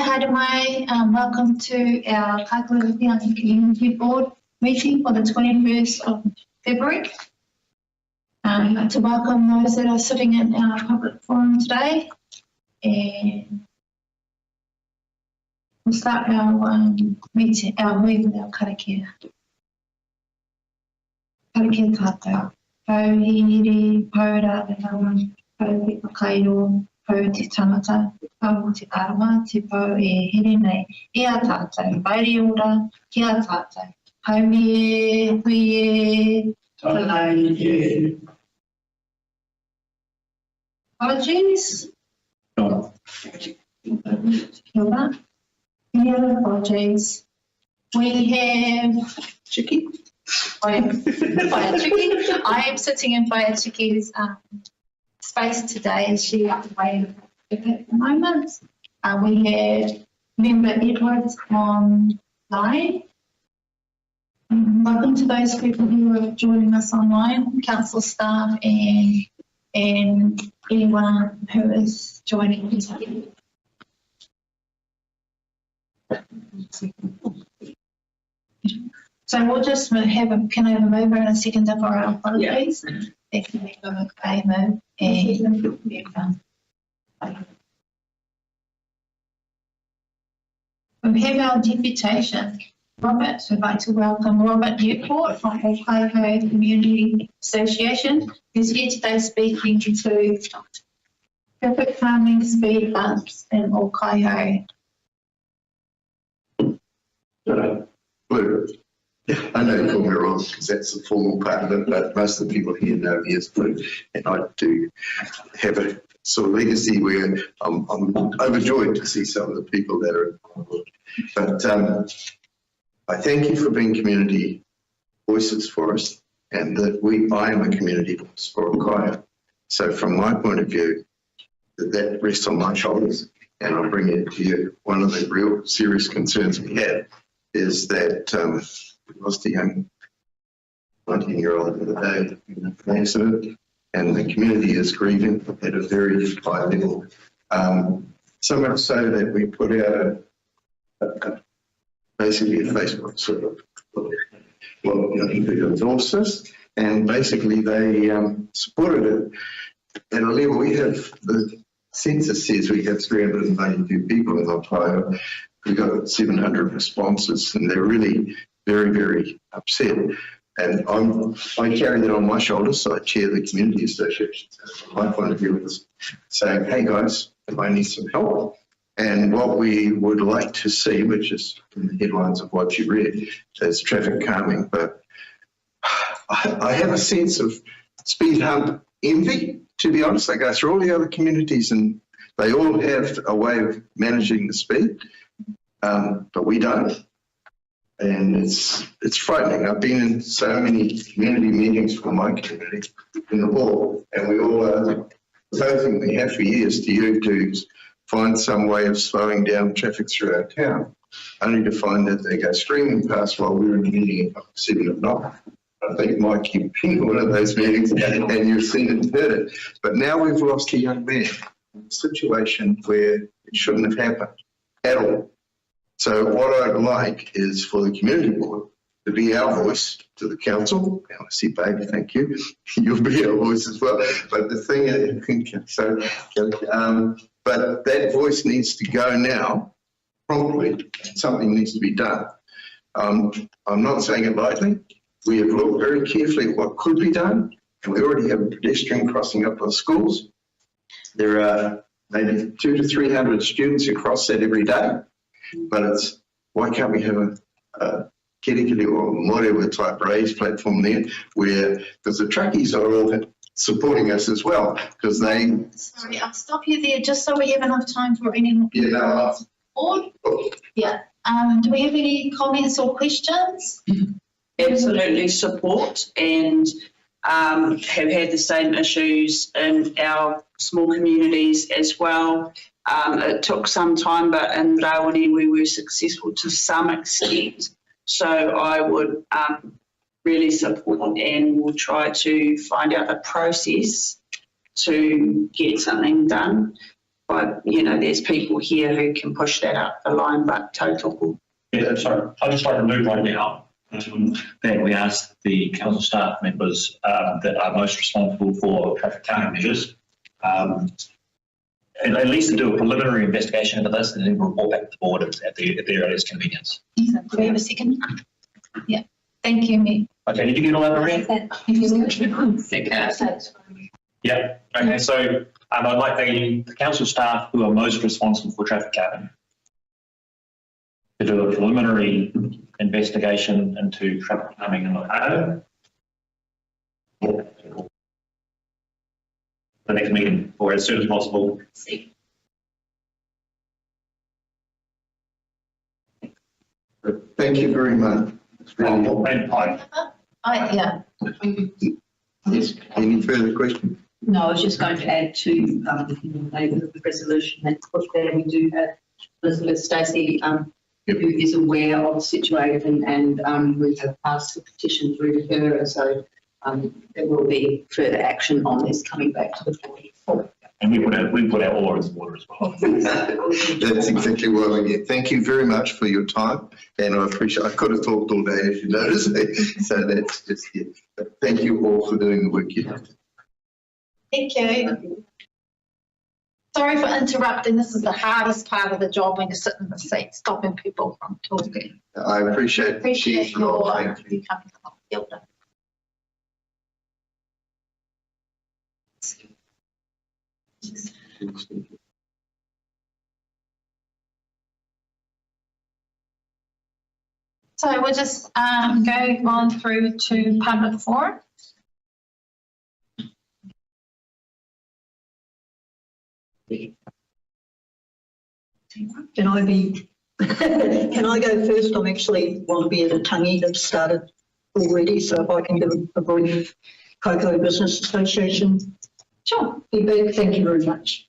haere mai, welcome to our Kaikohe Hokianga Community Board meeting for the 21st of February. I'd like to welcome those that are sitting in our public forum today, and we'll start our meeting, our with our karakia. Karakia tātou. Pauhiri, paurāwera, pauhi whakairo, pau te tangata, pau te arama, te pau e here nei, e a tātou, haere ora, ki a tātou, haumi e, hui e, tānai e. Apologies? No. Kia ora. Any other apologies? We have Chiki. Whaiachiki. I am sitting in Whaiachiki's space today. She is away at the moment. We have member Edwards online. Welcome to those people who are joining us online, council staff and anyone who is joining us. So we'll just can I have a mover and a seconder for our apologies? They can make a payment and we have our deputation. Robert, we'd like to welcome Robert Newport from the Kaikohe Community Association, who's here today speaking to traffic calming, speed bumps in all Kaikohe. I know you call me wrong because that's the formal part of it, but most of the people here know me as Blue, and I do have a sort of legacy where I'm overjoyed to see some of the people that are involved. But I thank you for being community voices for us, and that I am a community voice for Hokianga. So from my point of view, that rests on my shoulders, and I'll bring it to you. One of the real serious concerns we had is that we lost a young 19-year-old the other day in an accident, and the community is grieving at a very high level. So much so that we put out basically a Facebook sort of, endorsed us, and basically they supported it at a level. We have, the census says we have 392 people in Ohio. We got 700 responses, and they're really very, very upset. And I carry that on my shoulders, so I chair the community association. So my point of view is saying, hey guys, I need some help. And what we would like to see, which is in the headlines of what you read, is traffic calming. But I have a sense of speed hump envy, to be honest. I go through all the other communities and they all have a way of managing the speed. But we don't, and it's frightening. I've been in so many community meetings for my community in the hall, and we all are proposing, we have for years, to you to find some way of slowing down traffic through our town, only to find that they go streaming past while we're in a meeting at 7 o'clock. I think Mike, you've been in one of those meetings and you've seen it and heard it. But now we've lost a young man in a situation where it shouldn't have happened at all. So what I'd like is for the community board to be our voice to the council. I see, baby, thank you. You'll be our voice as well. But the thing is, but that voice needs to go now, promptly. Something needs to be done. I'm not saying it lightly. We have looked very carefully at what could be done, and we already have a pedestrian crossing up our schools. There are maybe 200 to 300 students who cross that every day. But it's, why can't we have a kirikiri or morewa type raised platform there where, because the truckies are all supporting us as well, because they... Sorry, I'll stop you there just so we have enough time for any more. Yeah, no, yeah. Do we have any comments or questions? Absolutely support, and have had the same issues in our small communities as well. It took some time, but in Rawene we were successful to some extent. So I would really support, and will try to find out a process to get something done. but, you know, there's people here who can push that up the line, but total. Yeah, sorry. I'd just like to move right now that we ask the council staff members that are most responsible for traffic calming measures, at least to do a preliminary investigation into this and then report back to the board at the earliest convenience. Do we have a second? Yeah. Thank you, Mick. Okay, did you get all that, Maria? Yeah. Okay, so I'd like the council staff who are most responsible for traffic calming to do a preliminary investigation into traffic calming in the next meeting, or as soon as possible. Thank you very much. It's really Yeah. Yes. Any further questions? No, I was just going to add to the resolution that put there. We do have Elizabeth Stacey, who is aware of the situation, and we have passed the petition through to her, and so there will be further action on this coming back to the board. And we put our oar in the water as well. That's exactly what I get. Thank you very much for your time, and I appreciate. I could have talked all day, as you noticed, so that's just it. But thank you all for doing the work you did. Thank you. Sorry for interrupting. This is the hardest part of the job when you sit in the seat, stopping people from talking. I appreciate your Thank you. you coming along. Well done. So we'll just go on through to public forum. Can I go first? I'm actually want to be at a tangi that started already, so if I can give a brief Kaikohe Business Association. Sure. Feedback. Thank you very much.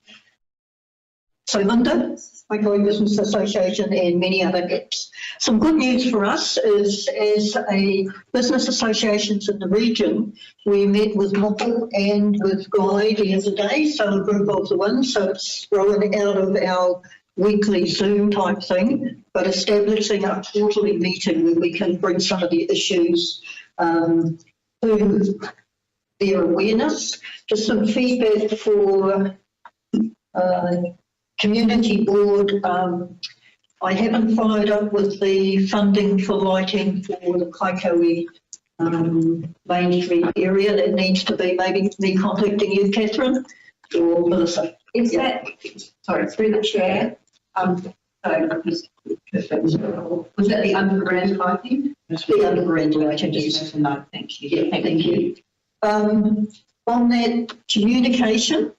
So Linda, Kaikohe Business Association and many other apps. Some good news for us is, as a business associations in the region, we met with Moko and with Guy the other day, so a group of the ones, so it's growing out of our weekly Zoom type thing, but establishing a quarterly meeting where we can bring some of the issues to their awareness. Just some feedback for community board. I haven't followed up with the funding for lighting for the Kaikohe Main Street area. That needs to be maybe me contacting you, Catherine, or Melissa. Is that, sorry, through the chair, was that the underground lighting? The underground lighting, yes. No, thank you. Yeah, thank you. On that communication,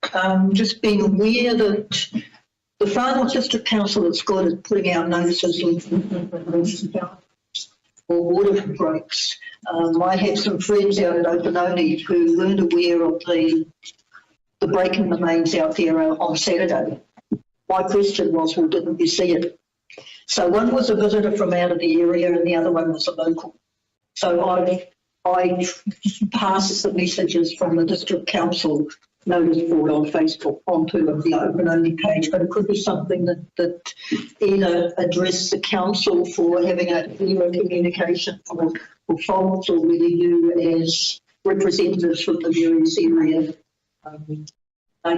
just being aware that the Far North District Council that's got is putting out notices or water breaks. I have some friends out at Opanoni who weren't aware of the break in the mains out there on Saturday. My question was, well, didn't you see it? So one was a visitor from out of the area and the other one was a local. So I passed the messages from the District Council notice board on Facebook onto the Open Only page, but it could be something that either address the council for having a clearer communication for faults, or whether you as representatives from the various areas,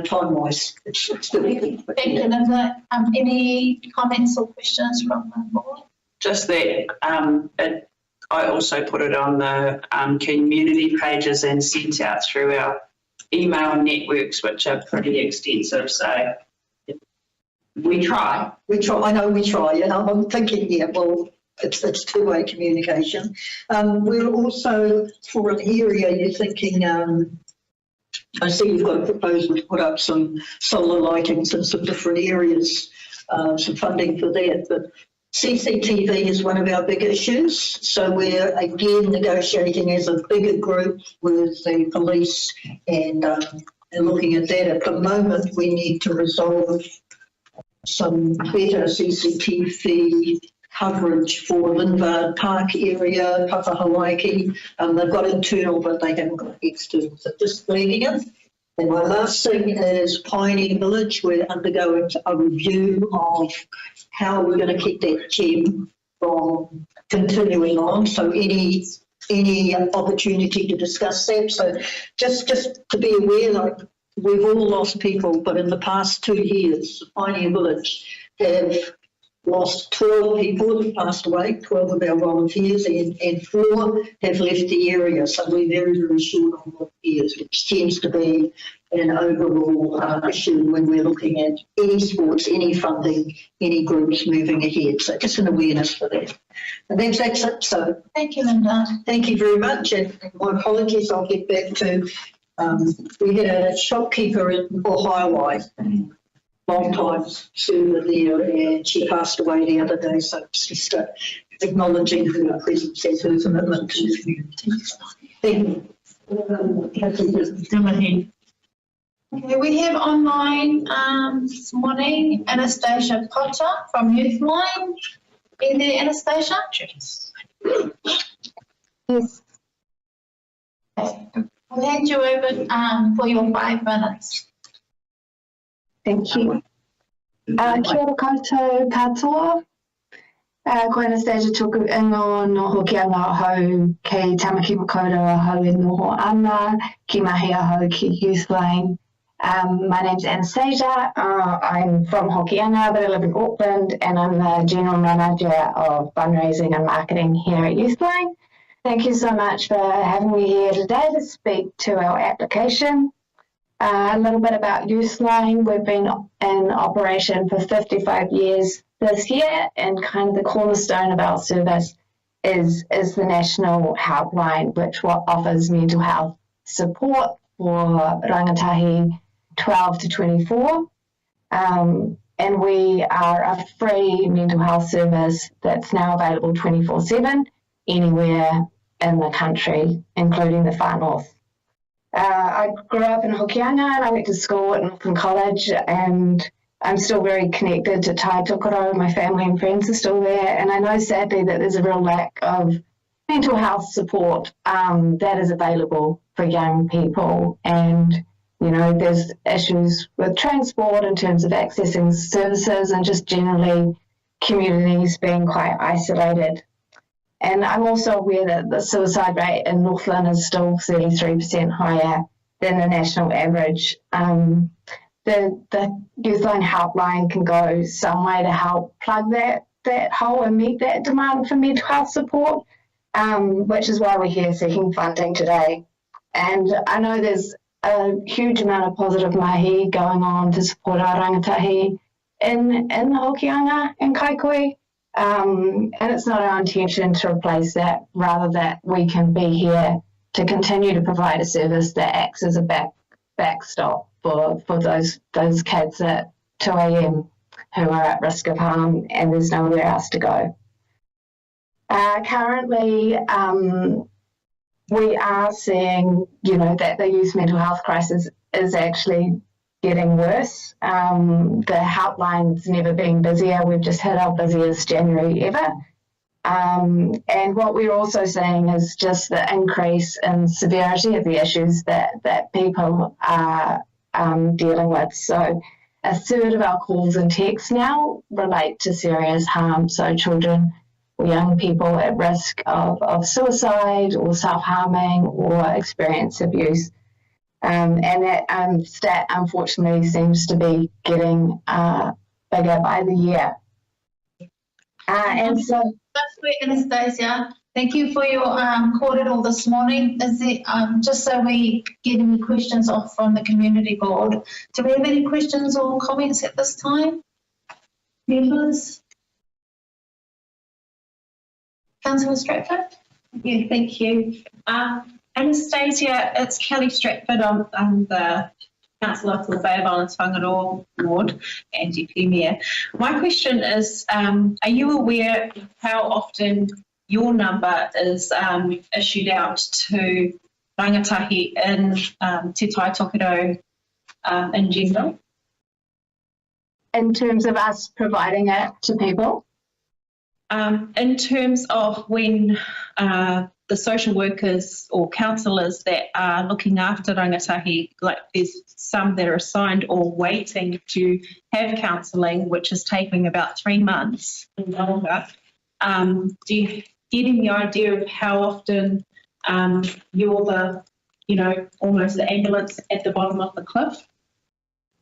time-wise, it's still Thank you, Linda. Any comments or questions from the board? Just that I also put it on the community pages and sent out through our email networks, which are pretty extensive. So we try. I know we try. Yeah, I'm thinking, yeah, well, it's two-way communication. We're also, for an area, you're thinking, I see you've got a proposal to put up some solar lightings in some different areas, some funding for that, but CCTV is one of our big issues, so we're again negotiating as a bigger group with the police and looking at that. At the moment, we need to resolve some better CCTV coverage for Lindvard Park area, Papahawaii. They've got internal, but they haven't got external, so just flagging it. And my last thing is Pioneer Village. We're undergoing a review of how we're going to keep that gem from continuing on. So any opportunity to discuss that. So just to be aware, like we've all lost people, but in the past 2 years, Pioneer Village have lost 12 people who passed away, 12 of our volunteers, and 4 have left the area. So we're very, very short on volunteers, which tends to be an overall issue when we're looking at any sports, any funding, any groups moving ahead. So just an awareness for that. And that's it. So Thank you, Linda. thank you very much. And my apologies, I'll get back to, we had a shopkeeper in Ohio, long time server there, and she passed away the other day, so it's just acknowledging her presence as her commitment to the community. Thank you. Okay, we have online this morning Anastasia Potter from Youthline. Are there, Anastasia? Yes. Okay. I'll hand you over for your 5 minutes. Thank you. Kia ora koutou katoa. Ko Anastasia tuku ingo no Hokianga ahau ki Tamaki Makoto ahau in noho ana ki mahi ahau ki Youthline. My name's Anastasia. I'm from Hokianga, but I live in Auckland, and I'm the General Manager of Fundraising and Marketing here at Youthline. Thank you so much for having me here today to speak to our application. A little bit about Youthline. We've been in operation for 55 years this year, and kind of the cornerstone of our service is the National Helpline, which offers mental health support for rangatahi 12 to 24. And we are a free mental health service that's now available 24/7 anywhere in the country, including the far north. I grew up in Hokianga and I went to school at Northern College, and I'm still very connected to Tai Tokoro. My family and friends are still there, and I know sadly that there's a real lack of mental health support that is available for young people. And, you know, there's issues with transport in terms of accessing services and just generally communities being quite isolated. And I'm also aware that the suicide rate in Northland is still 33% higher than the national average. The Youthline helpline can go some way to help plug that hole and meet that demand for mental health support, which is why we're here seeking funding today. And I know there's a huge amount of positive mahi going on to support our rangatahi in the Hokianga and Kaikohe. And it's not our intention to replace that, rather that we can be here to continue to provide a service that acts as a backstop for those kids at 2 a.m. who are at risk of harm and there's nowhere else to go. Currently, we are seeing, you know, that the youth mental health crisis is actually getting worse. The helpline's never been busier. We've just hit our busiest January ever. And what we're also seeing is just the increase in severity of the issues that people are dealing with. So a third of our calls and texts now relate to serious harm. So children or young people at risk of suicide or self-harming or experience abuse. And that stat, unfortunately, seems to be getting bigger by the year. And so That's great, Anastasia. Thank you for your corridor this morning. Is it, just so we get any questions off from the community board, do we have any questions or comments at this time? Members? Councillor Stratford? Yeah, thank you. Anastasia, it's Kelly Stratford. I'm the Councillor for the Bay of Islands Whangaroa Ward and Deputy Mayor. My question is, are you aware of how often your number is issued out to rangatahi in Te Tai Tokerau in general? in terms of us providing it to people? In terms of when the the social workers or counsellors that are looking after rangatahi, like there's some that are assigned or waiting to have counselling, which is taking about 3 months or longer. Do you get any idea of how often you're the, almost the ambulance at the bottom of the cliff?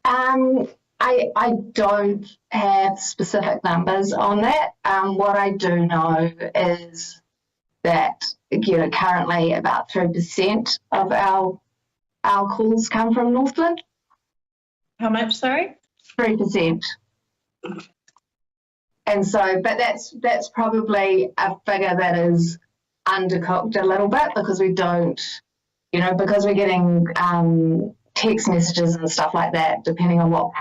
I don't have specific numbers on that. What I do know is that, currently about 3% of our calls come from Northland. How much, sorry? 3%. And so, but that's probably a figure that is undercooked a little bit because we don't, because we're getting text messages and stuff like that, depending on what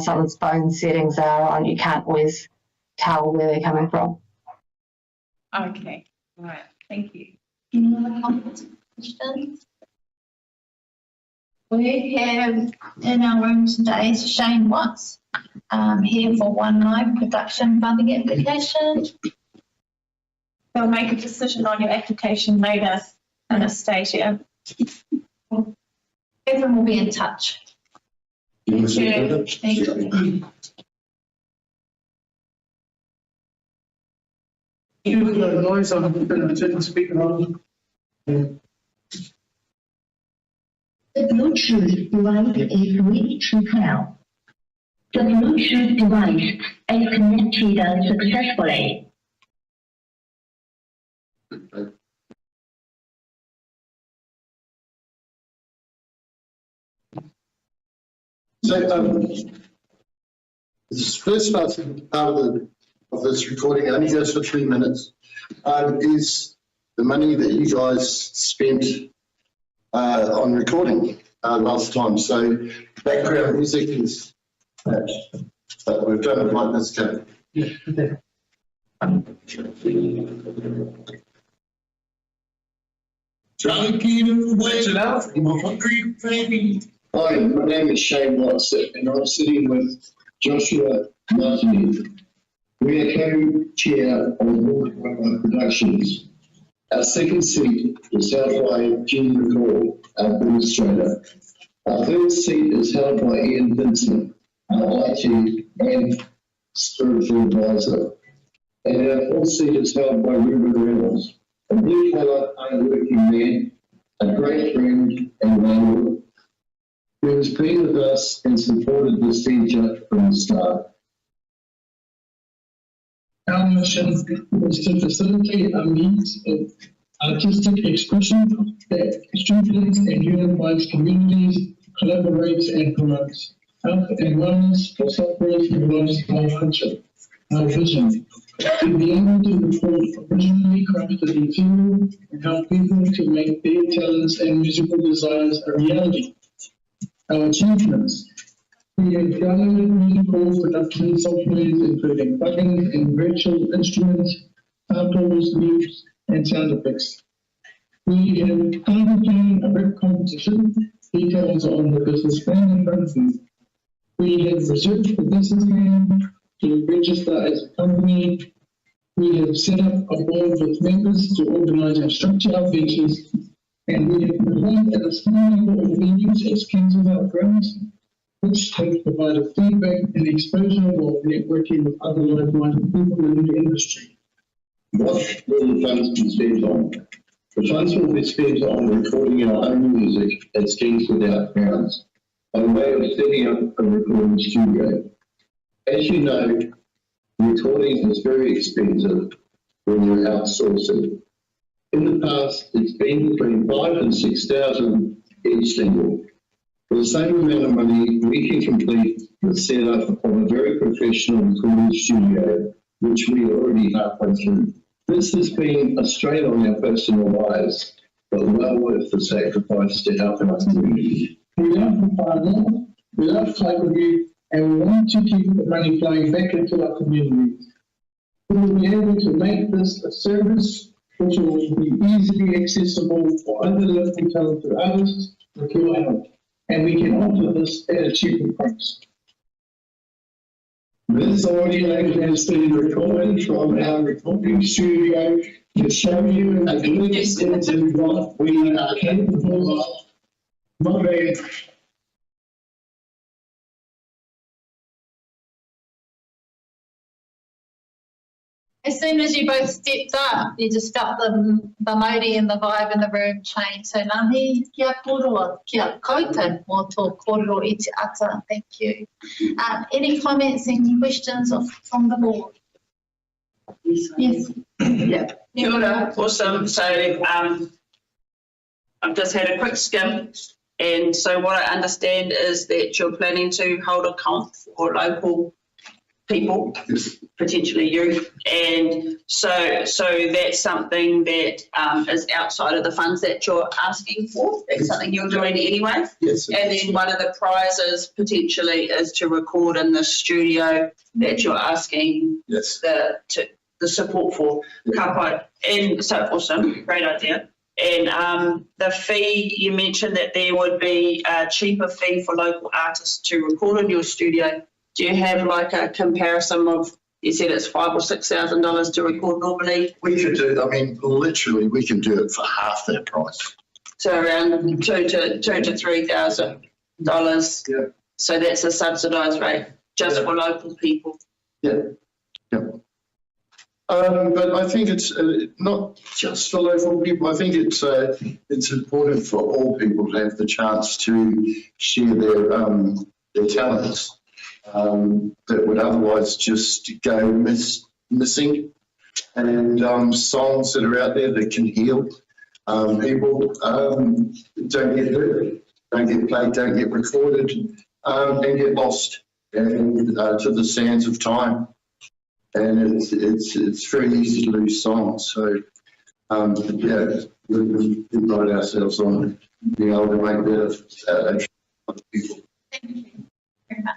someone's phone settings are on, you can't always tell where they're coming from. Okay, all right, thank you. Any other comments, questions? We have in our room today Shane Watts, here for One Live production funding application. They'll make a decision on your application later, Anastasia. Everyone will be in touch. Thank you. Thank you. Noise on the speaker on. The Bluetooth device is ready to pair. The Bluetooth device is connected successfully. So, this first part of this recording only goes for 3 minutes. Is the money that you guys spent on recording last time. So background music is that, but we've done it like this game. Hi, my name is Shane Watts and I'm sitting with Joshua Martin. We are co-chair of Hokianga Productions. Our second seat is held by Jean McCall, our administrator. Our third seat is held by Ian Vincent, our IT and spiritual advisor. And our fourth seat is held by Ruben Reynolds, a blue-collar, hard-working man, a great friend and landlord, who has been with us and supported this venture from the start. Our mission is to facilitate a means of artistic expression that strengthens and unifies communities, collaborates and promotes health and wellness for sufferers who lost our culture. Our vision, to be able to record originally crafted material and help people to make their talents and musical desires a reality. Our achievements. We have downloaded musical production softwares including plugins and virtual instruments, samples, loops, and sound effects. We have undertaken a rep competition, details on the business plan in front of you. We have researched the business plan to register as a company. We have set up a board with members to organise and structure our ventures, and we have provided a small number of venues as council outgrounds, which have provided feedback and exposure while networking with other like-minded people in the industry. What will the funds be spent on? The funds will be spent on recording our own music at Skis Without Bounds, by way of setting up a recording studio. As you know, recording is very expensive when you're outsourcing. In the past, it's been between 5,000 and 6,000 each single. For the same amount of money, we can complete the setup of a very professional recording studio, which we are already halfway through. This has been a strain on our personal lives, but well worth the sacrifice to help our community. We love Hokianga, we love Kaikohe, and we want to keep the money flowing back into our community. We will be able to make this a service which will be easily accessible for other local talented artists with your help, and we can offer this at a cheaper price. This audio has been recorded from our recording studio to show you a glimpse into what we are capable of. Not very. As soon as you both stepped up, you just felt the mauri and the vibe in the room change. So nahi kia koroa, kia koutou mō tō kōrero i te ata. Thank you. Any comments and questions from the board? Yes. Yeah. Kia ora. Awesome. So I've just had a quick skim, and so what I understand is that you're planning to hold a comp for local people, potentially youth, and so that's something that is outside of the funds that you're asking for. That's something you're doing anyway. Yes. And then one of the prizes potentially is to record in the studio that you're asking Yes. the support for. Kaikohe. And so awesome, great idea. And the fee, you mentioned that there would be a cheaper fee for local artists to record in your studio. Do you have like a comparison of, you said it's $5,000 or $6,000 to record normally? We could do, I mean, literally, we can do it for half that price. So around $2,000 to $3,000. Yeah. So that's a subsidised rate just for local people. Yeah. Yeah. But I think it's not just for local people. I think it's important for all people to have the chance to share their talents that would otherwise just go missing, and songs that are out there that can heal people don't get heard, don't get played, don't get recorded, and get lost and to the sands of time. And it's very easy to lose songs. So yeah, we pride ourselves on being able to make that for people. Thank you very much.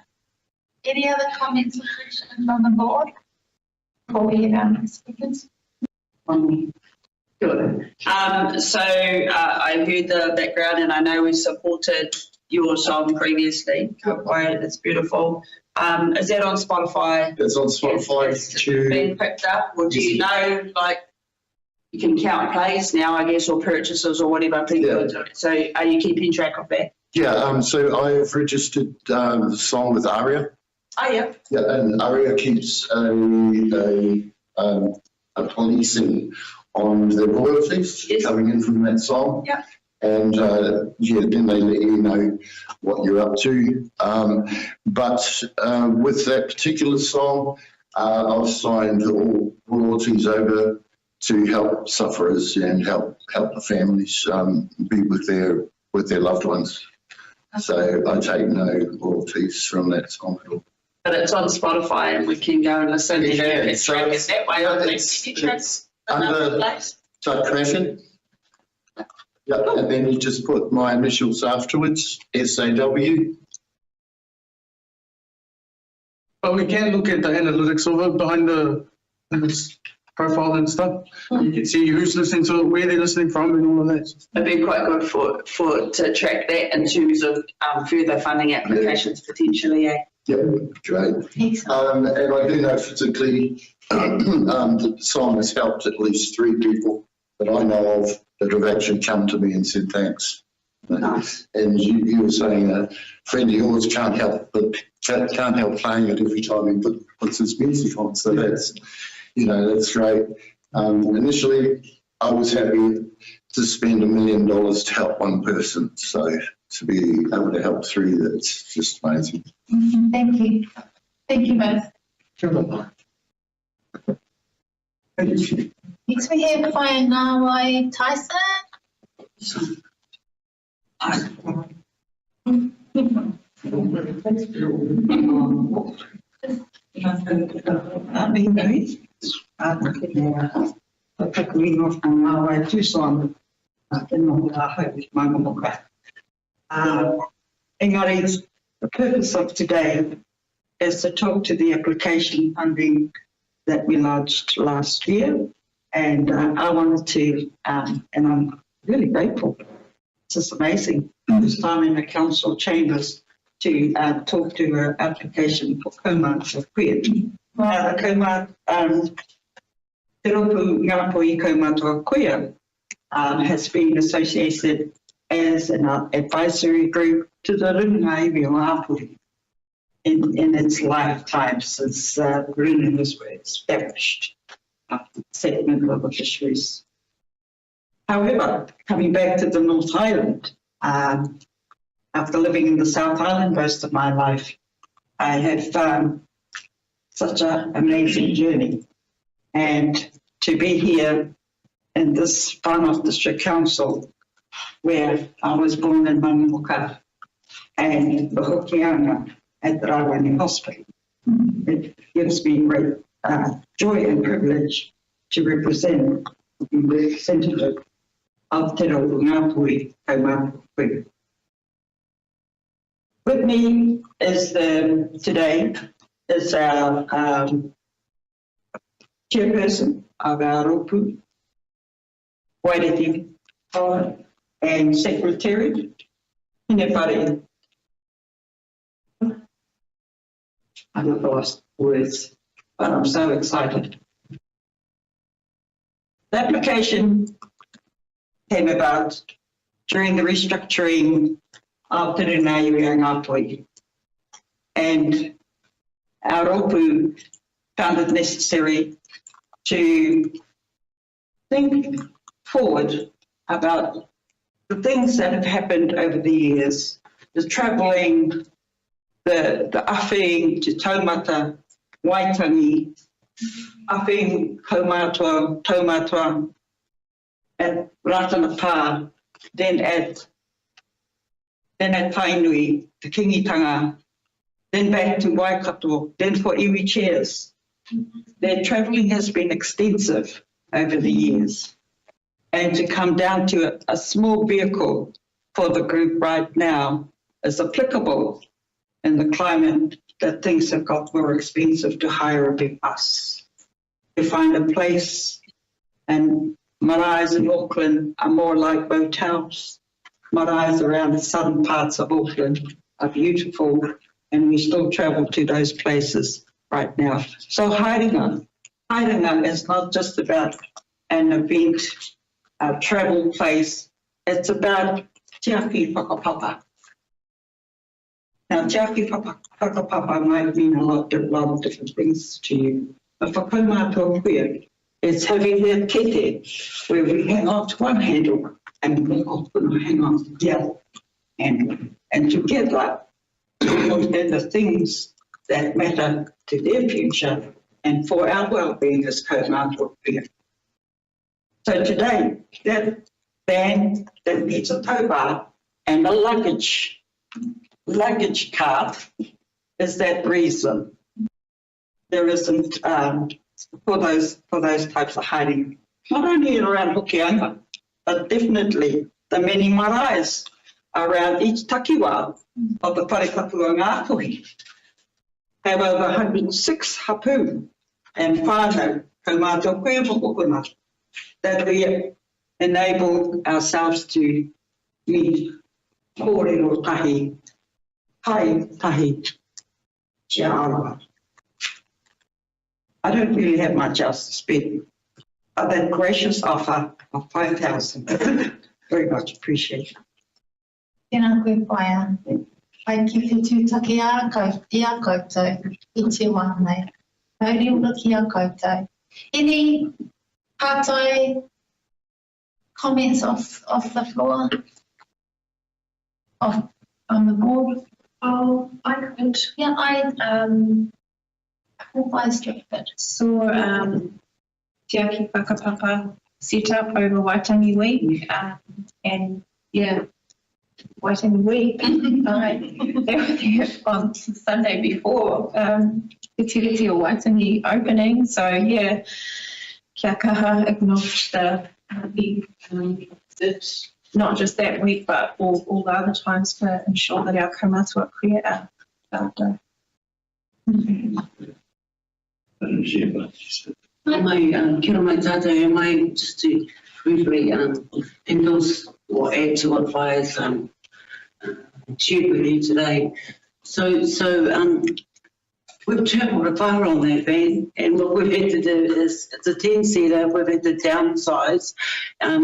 Any other comments or questions on the board before we head on to speakers? Good. So I heard the background, and I know we supported your song previously. Kaikohe, it's beautiful. Is that on Spotify? It's on Spotify. It's been picked up, or do you know, like, you can count plays now, I guess, or purchases or whatever people are doing. So are you keeping track of that? Yeah. So I've registered the song with Aria. Oh yeah. Yeah, and Aria keeps a policing on the royalties coming in from that song. Yeah. And then they let you know what you're up to. But with that particular song, I've signed all royalties over to help sufferers and help the families be with their loved ones. So I take no royalties from that song at all. But it's on Spotify, and we can go and listen. Yeah, it's track it that way. It's under Subtitles. Yeah, and then you just put my initials afterwards, SAW. But we can look at the analytics of it behind the profile and stuff. You can see who's listening to it, where they're listening from, and all of that. It'd be quite good to track that in terms of further funding applications potentially. Yeah, great. And I do know physically the song has helped at least 3 people that I know of that have actually come to me and said thanks. Nice. And you were saying a friend of yours can't help playing it every time he puts his music on. So that's great. Initially, I was happy to spend $1 million to help one person. So to be able to help 3, that's just amazing. Thank you. Thank you both. Sure. Next we have Whainawai Tyson. Engari, the purpose of today is to talk to the application funding that we lodged last year, and I wanted to, and I'm really grateful. This is amazing. First time in the council chambers to talk to an application for Koma for queer. The Koma Te Ropu Ngāpo I Kaumātua Kuia has been associated as an advisory group to the Ringai o Ngāpuri in its lifetime since the Ringai was established, segment of the fisheries. However, coming back to the North Island, after living in the South Island most of my life, I have such an amazing journey. And to be here in this Whanau District Council, where I was born in Mangamuka and the Hokianga at the Rawani Hospital, it gives me great joy and privilege to represent the representative of Te Ropu Ngāpuri Kaumātua Kuia. With me is today is our chairperson of our Ropu, Waireti Power, and secretary, Hinepare. I've lost words, but I'm so excited. The application came about during the restructuring of Te Ringai o Ngāpuri, and our Ropu found it necessary to think forward about the things that have happened over the years, the travelling, the awhiing to taumata, Waitangi, awhiing kaumātua, taumātua, at Ratanapā, then at Tainui, the Kingitanga, then back to Waikato, then for iwi chairs. Their travelling has been extensive over the years. And to come down to a small vehicle for the group right now is applicable in the climate that things have got more expensive to hire a big bus. To find a place, and maraes in Auckland are more like motels. Maraes around the southern parts of Auckland are beautiful, and we still travel to those places right now. So Haerenga is not just about an event, a travel place, it's about te aki whakapapa. Now, te aki whakapapa might mean a lot of different things to you, but for kaumātua kuia, it's having that kete where we hang on to one handle and we hang on to the other handle, and together put in the things that matter to their future and for our well-being as kaumātua kuia. So today, that van that needs a tow bar and a luggage cart is that reason. There isn't for those types of hiding, not only around Hokianga, but definitely the many maraes around each takiwa of the Parekapua Ngāpuhi have over 106 hapu and whānau kaumātua kuia whakokona that we enable ourselves to meet kōrero tahi, hai tahi, tia arawa. I don't really have much else to speak, but that gracious offer of 5,000, very much appreciated. Tēnā koe whaia. Pai ki te tūtaki a koutou I te wānei. Mauri ura ki a koutou. Any pātai comments off the floor? On the board? Oh, I could. Yeah, I saw Te Aki Whakapapa set up over Waitangi Week, and yeah, Waitangi Week. They were there on Sunday before the Tiriti o Waitangi opening. So yeah, kia kaha, acknowledge the not just that week, but all the other times to ensure that our kaumātua kuia are after. Mai kira mai tātou mai, just to briefly endorse or add to what Whaia's shared with you today. So we've travelled far on that van, and what we've had to do is, it's a 10-seater, we've had to downsize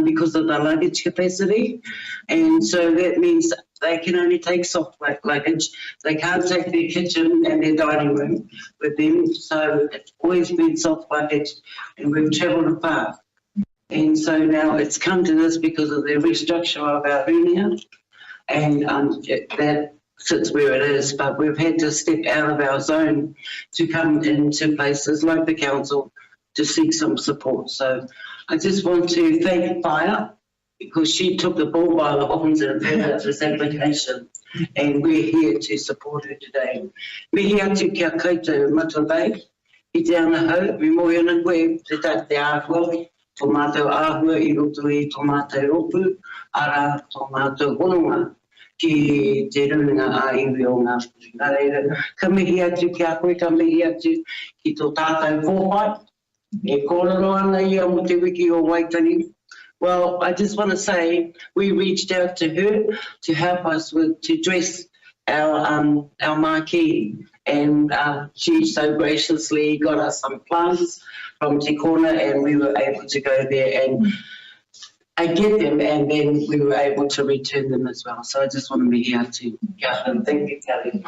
because of the luggage capacity, and so that means they can only take soft luggage. They can't take their kitchen and their dining room with them, so it's always been soft luggage, and we've travelled far. And so now it's come to this because of the restructure of our hernia, and that sits where it is, but we've had to step out of our zone to come into places like the council to seek some support. So I just want to thank Fire, because she took the ball by the horns and fed out this application, and we're here to support her today. We're here to kia koutou matua i te ana hau, mi moi ana koe te tate āhua, tō mātou āhua I roto I tō mātou opu, ara tō mātou hononga ki te runga a iwi o ngā puri. Nā reira, ka mihi atu ki a koe, ka mihi atu ki tō tātou kōwhai, e kōrero ana ia mo te wiki o Waitangi. Well, I just want to say we reached out to her to help us to dress our marquee, and she so graciously got us some plants from Te Kona, and we were able to go there and I get them, and then we were able to return them as well. So I just want to be here to thank you, Kelly.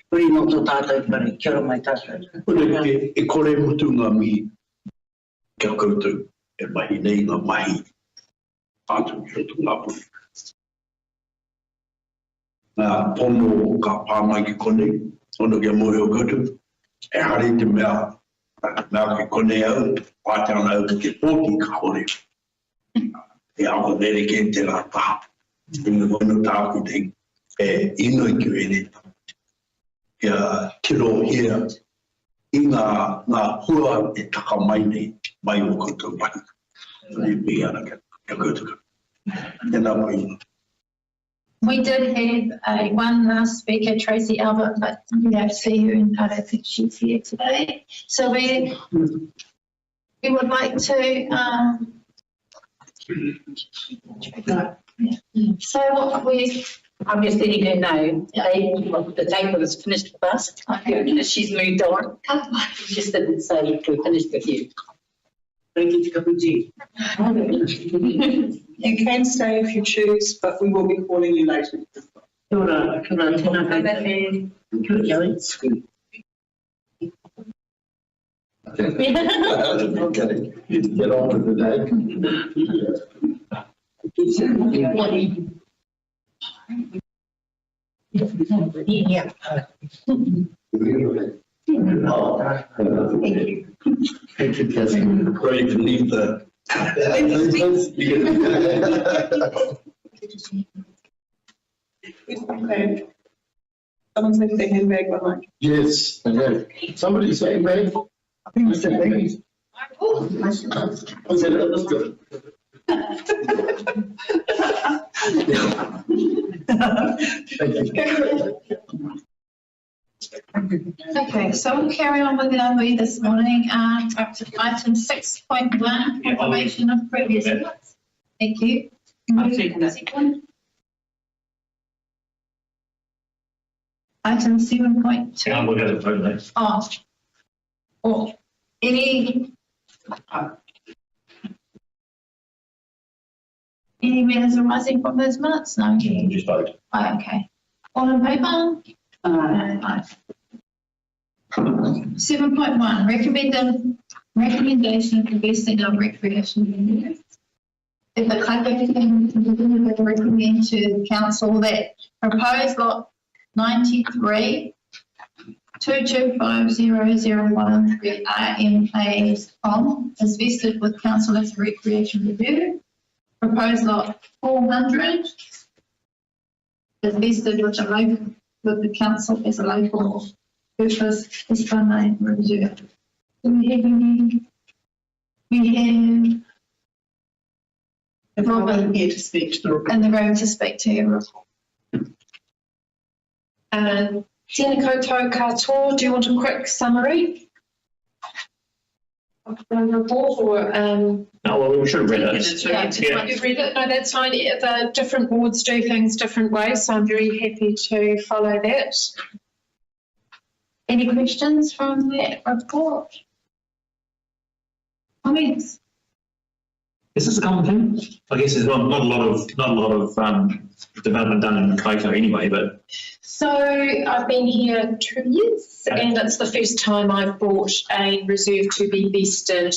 Puri no tō tātou pare, kia ora mai tātou. E kore mutu ngā mihi, kia koutou, e mahi nei ngā mahi, ātu ki roto ngā puri. Nā pono ka pāmai ki kone, ono kia mōre o koutou, e hari te mea ki kone au, pāteana au ki pōki ka hore. E ako nere ke te rā taha. Inga wano tāku te ino I ki wene. Kia tiro hea I ngā hua e taka mai nei, mai o koutou mai. Nē me ana kia koutou. Tēnā mai. We did have one last speaker, Tracy Albert, but we don't see her and I don't think she's here today. So we would like to so what we I'm just letting her know the table is finished with us. She's moved on. She just didn't say we're finished with you. You can stay if you choose, but we will be calling you later. Okay, get on with the day. Yeah. Thank you, Cassie. Ready to leave the. Okay. Someone's left their handbag behind. Yes, okay. Somebody say bag. I think I said babies. I said that was good. Thank you. okay, so we'll carry on with our way this morning up to item 6.1, confirmation of previous minutes. Thank you. I'll take that. Item 7.2. Yeah, we'll go to the vote next. Or any matters arising from those minutes? No. Just vote. Oh, okay. All in favour? Aye. 7.1, recommendation for vesting of recreation units. If the Kaikohe can recommend to the council that proposed lot 93 225001 RMA's on is vested with council as a recreation review. Proposed lot 400 is vested with the council as a local purpose Esplanade Reserve. Do we have any? We have Robin here to speak to the report. and the room to speak to your report. Tēnā koutou katoa, do you want a quick summary of the report or? No, well, we should have read it. Yeah. You've read it? No, that's fine. The different boards do things different ways, so I'm very happy to follow that. Any questions from that report? Comments? Is this a common thing? I guess there's not a lot of development done in Kaikohe anyway, but. So I've been here 2 years and it's the first time I've brought a reserve to be vested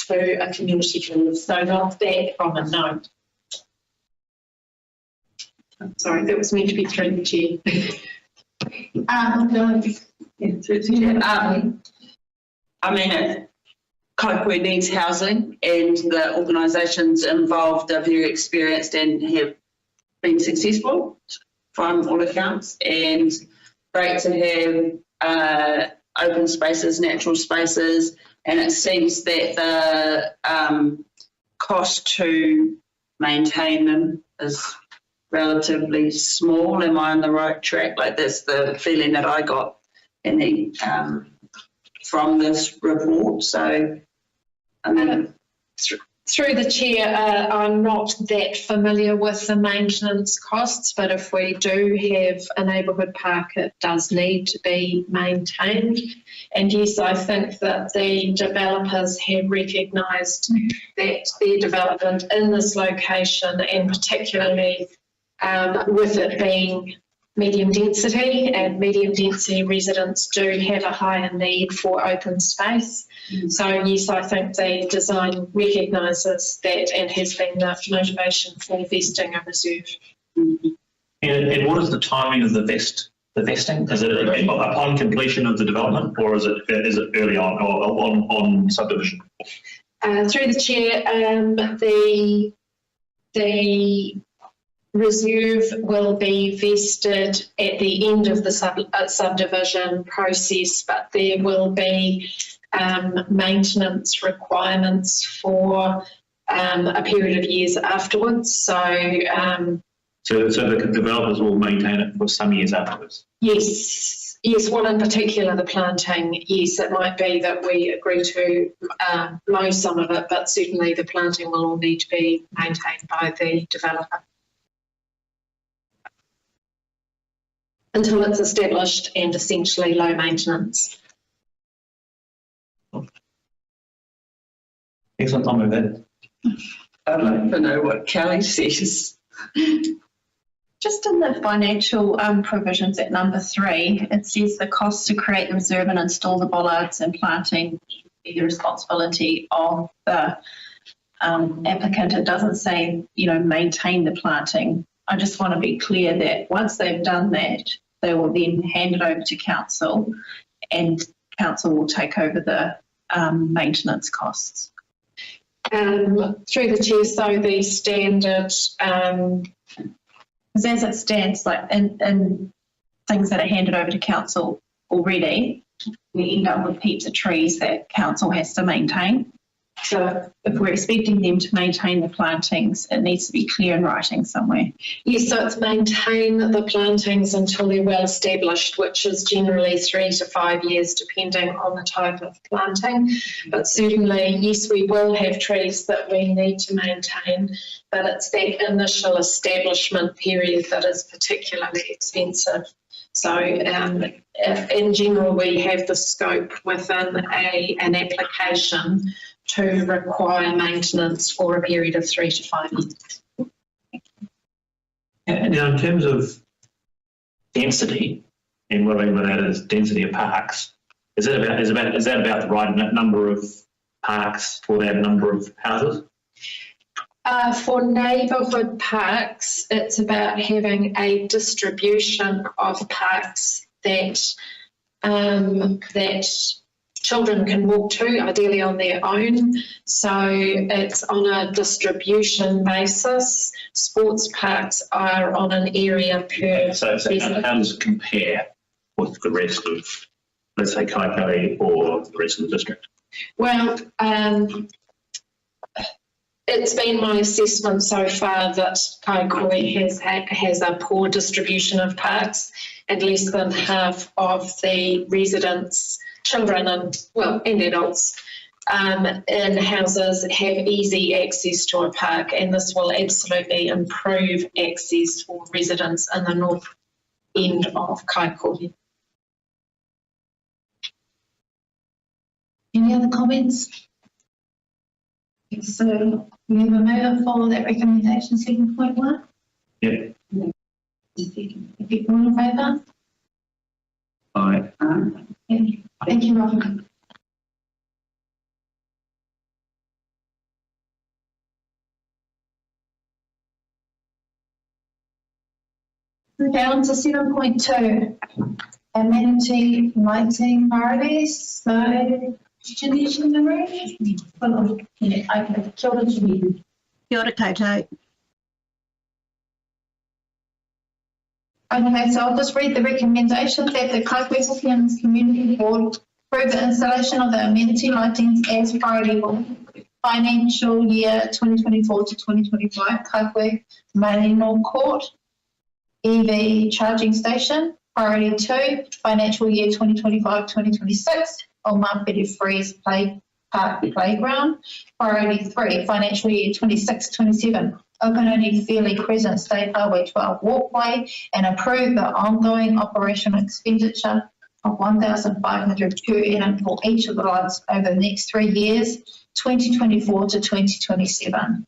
to a community board, so not that common, no. Sorry, that was meant to be through the chair. I mean, Kaikohe needs housing, and the organisations involved are very experienced and have been successful from all accounts, and great to have open spaces, natural spaces, and it seems that the cost to maintain them is relatively small. Am I on the right track? Like, that's the feeling that I got in the from this report. So, I mean, through the chair, I'm not that familiar with the maintenance costs, but if we do have a neighbourhood park, it does need to be maintained. And yes, I think that the developers have recognised that their development in this location, and particularly with it being medium density, and medium density residents do have a higher need for open space. So yes, I think the design recognises that and has been the motivation for vesting a reserve. And what is the timing of the vesting? Is it upon completion of the development, or is it early on, or on subdivision? Through the chair, the reserve will be vested at the end of the subdivision process, but there will be maintenance requirements for a period of years afterwards. So the developers will maintain it for some years afterwards? Yes, one in particular, the planting. Yes, it might be that we agree to mow some of it, but certainly the planting will all need to be maintained by the developer until it's established and essentially low maintenance. Excellent, I'll move that. I'd like to know what Kelly says. Just in the financial provisions at number 3, it says the cost to create the reserve and install the bollards and planting be the responsibility of the applicant. It doesn't say, maintain the planting. I just want to be clear that once they've done that, they will then hand it over to council, and council will take over the maintenance costs. Through the chair, so the standard, as it stands, like in things that are handed over to council already, we end up with heaps of trees that council has to maintain. So if we're expecting them to maintain the plantings, it needs to be clear in writing somewhere. Yes, so it's maintain the plantings until they're well established, which is generally 3 to 5 years, depending on the type of planting. But certainly, yes, we will have trees that we need to maintain, but it's that initial establishment period that is particularly expensive. So in general, we have the scope within an application to require maintenance for a period of 3 to 5 years. Now, in terms of density, and what I mean by that is density of parks, is that about the right number of parks for that number of houses? For neighbourhood parks, it's about having a distribution of parks that children can walk to, ideally on their own. So it's on a distribution basis. Sports parks are on an area per So how does it compare with the rest of, let's say, Kaikohe or the rest of the district? Well, it's been my assessment so far that Kaikohe has a poor distribution of parks, and less than half of the residents, children and adults in houses have easy access to a park, and this will absolutely improve access for residents in the north end of Kaikohe. Any other comments? So we have a mover for that recommendation, 7.1. Yeah. If you all in favour? Aye. Thank you, Robin. Okay, on to 7.2, amenity lighting priorities. So, Janine in the room? Okay, kia ora, Janine. Kia ora koutou. Okay, so I'll just read the recommendations that the Kaikohe Hokianga Community Board approve the installation of the amenity lighting as priority one. Financial year 2024 to 2025, Kaikohe Marino Court EV charging station. Priority 2, financial year 2025-2026, Omapere Freeze Park Playground. Priority 3, financial year 26-27, Okanoni Fairley Crescent State Highway 12 walkway, and approve the ongoing operational expenditure of 1,500 per annum for each of the lights over the next 3 years, 2024 to 2027.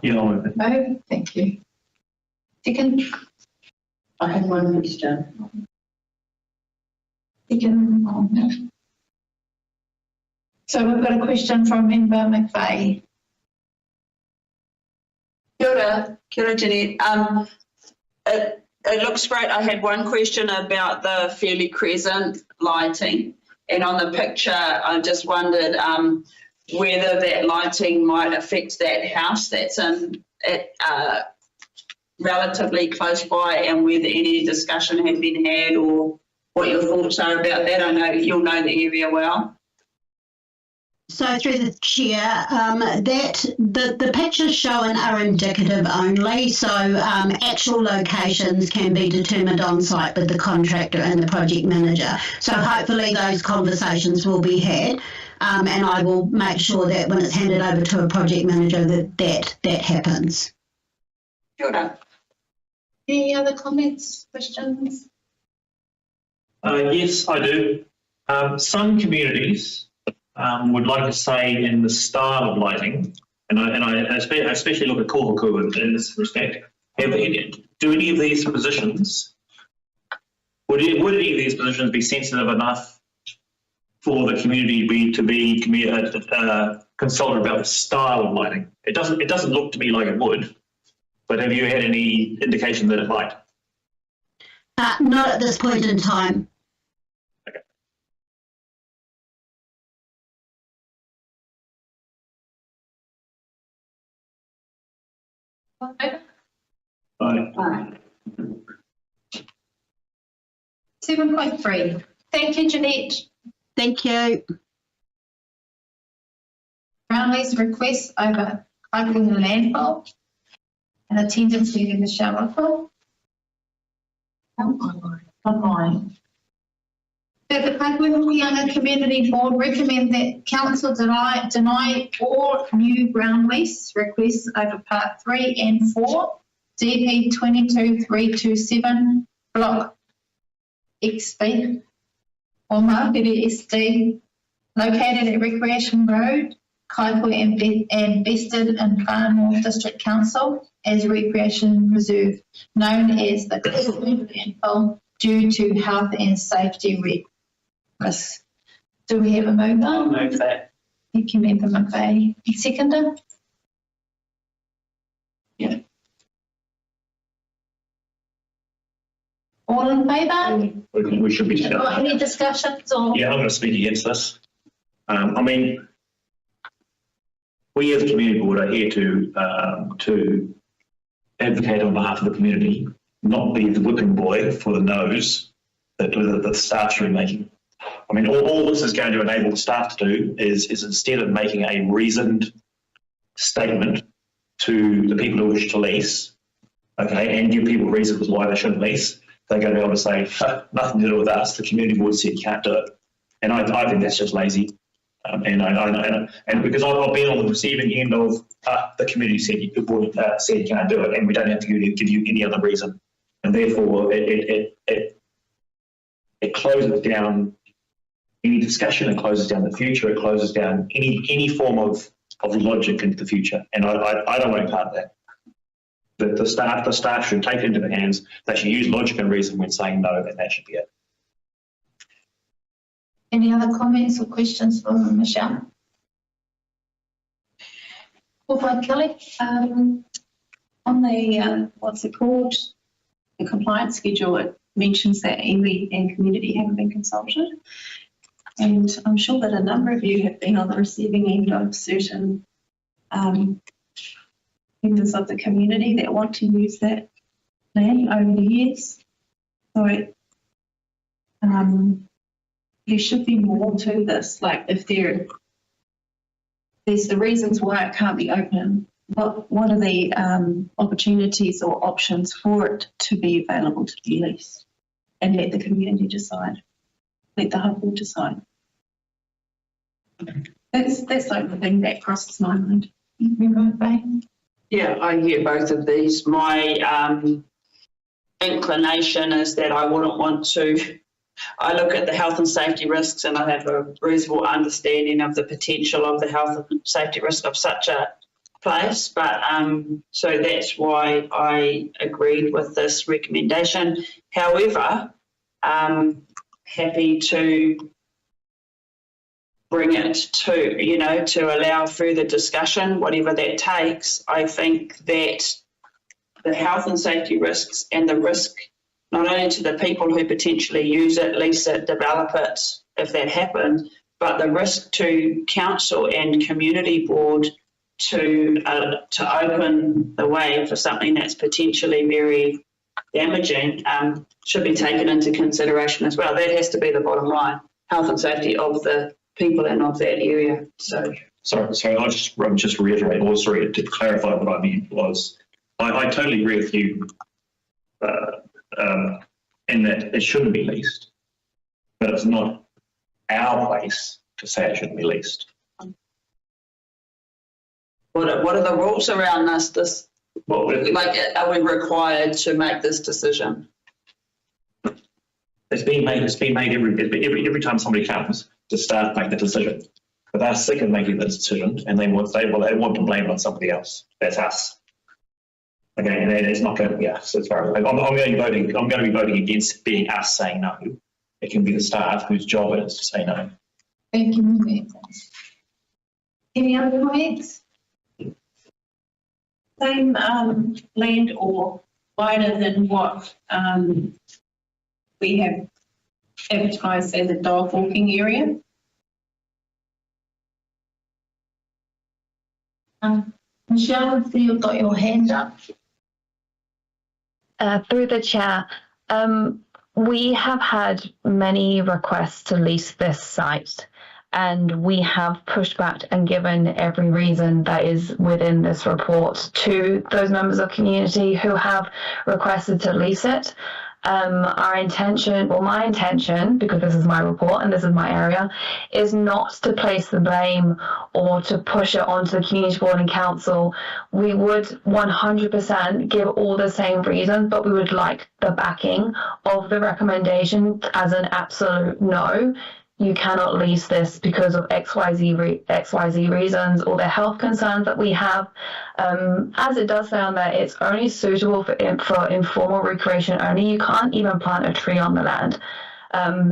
No, thank you. Second. I have one question. Second. So we've got a question from Member McVeigh. Kia ora, Jeanette. It looks great. I had one question about the Fairley Crescent lighting, and on the picture, I just wondered whether that lighting might affect that house that's in relatively close by, and whether any discussion had been had or what your thoughts are about that. I know you'll know the area well. So through the chair, that the pictures shown are indicative only, so actual locations can be determined on site with the contractor and the project manager. So hopefully those conversations will be had, and I will make sure that when it's handed over to a project manager that happens. Kia ora. Any other comments, questions? Yes, I do. Some communities would like to say in the style of lighting, and I especially look at Kohoku in this respect. Do any of these positions, would any of these positions be sensitive enough for the community to be consulted about the style of lighting? It doesn't look to me like it would, but have you had any indication that it might? Not at this point in time. Okay. Aye. 7.3. Thank you, Jeanette. Thank you. Ground lease requests over Kaikohe landfill and attendance to Michelle Russell. Online. That the Kaikohe Hokianga Community Board recommend that Council deny all new ground lease requests over Part 3 and 4, DP 22327, Block XB, or Marpere SD, located at Recreation Road, Kaikohe, and vested in Far North District Council as Recreation Reserve, known as the Kaikohe landfill, due to health and safety risks. Do we have a mover? I'll move that. Thank you, Member McVeigh. Seconder? Yeah. All in favour? We should be. Any discussions or? Yeah, I'm going to speak against this. I mean, we as a community board are here to advocate on behalf of the community, not be the whipping boy for the no's that the staff should be making. I mean, all this is going to enable the staff to do is instead of making a reasoned statement to the people who wish to lease, okay, and give people reasons why they shouldn't lease, they're going to be able to say, nothing to do with us, the community board said you can't do it. And I think that's just lazy. And because I've been on the receiving end of the community said you can't do it, and we don't have to give you any other reason. And therefore it closes down any discussion, it closes down the future, it closes down any form of logic into the future. And I don't want to be part of that. The staff should take it into their hands. They should use logic and reason when saying no, and that should be it. Any other comments or questions for Michelle? Well, by Kelly, on the, what's it called? The compliance schedule, it mentions that iwi and community haven't been consulted. And I'm sure that a number of you have been on the receiving end of certain members of the community that want to use that land over the years. So there should be more to this. Like if there's the reasons why it can't be open, what are the opportunities or options for it to be available to be leased, and let the community decide, let the hub board decide. That's like the thing that crosses my mind. Yeah, I hear both of these. My inclination is that I wouldn't want to. I look at the health and safety risks, and I have a reasonable understanding of the potential of the health and safety risk of such a place. But so that's why I agreed with this recommendation. However, happy to bring it to, to allow further discussion, whatever that takes. I think that the health and safety risks and the risk not only to the people who potentially use it, lease it, develop it, if that happened, but the risk to council and community board to open the way for something that's potentially very damaging should be taken into consideration as well. That has to be the bottom line, health and safety of the people and of that area. Sorry, I'll just reiterate, or sorry, to clarify what I meant was, I totally agree with you in that it shouldn't be leased, but it's not our place to say it shouldn't be leased. What are the rules around this? Well, are we required to make this decision? It's been made every time somebody comes to start make the decision. But they're sick of making the decision, and they want to blame it on somebody else. That's us. Okay, and it's not going to be us as far as I'm going to be voting against being us saying no. It can be the staff whose job it is to say no. Thank you. Any other comments? Same land or wider than what we have advertised as a dog walking area. Michelle, I see you've got your hand up. Through the chair, we have had many requests to lease this site, and we have pushed back and given every reason that is within this report to those members of community who have requested to lease it. Our intention, or my intention, because this is my report and this is my area, is not to place the blame or to push it onto the community board and council. We would 100% give all the same reasons, but we would like the backing of the recommendation as an absolute no. You cannot lease this because of XYZ reasons, or the health concerns that we have. As it does say on there, it's only suitable for informal recreation only. You can't even plant a tree on the land.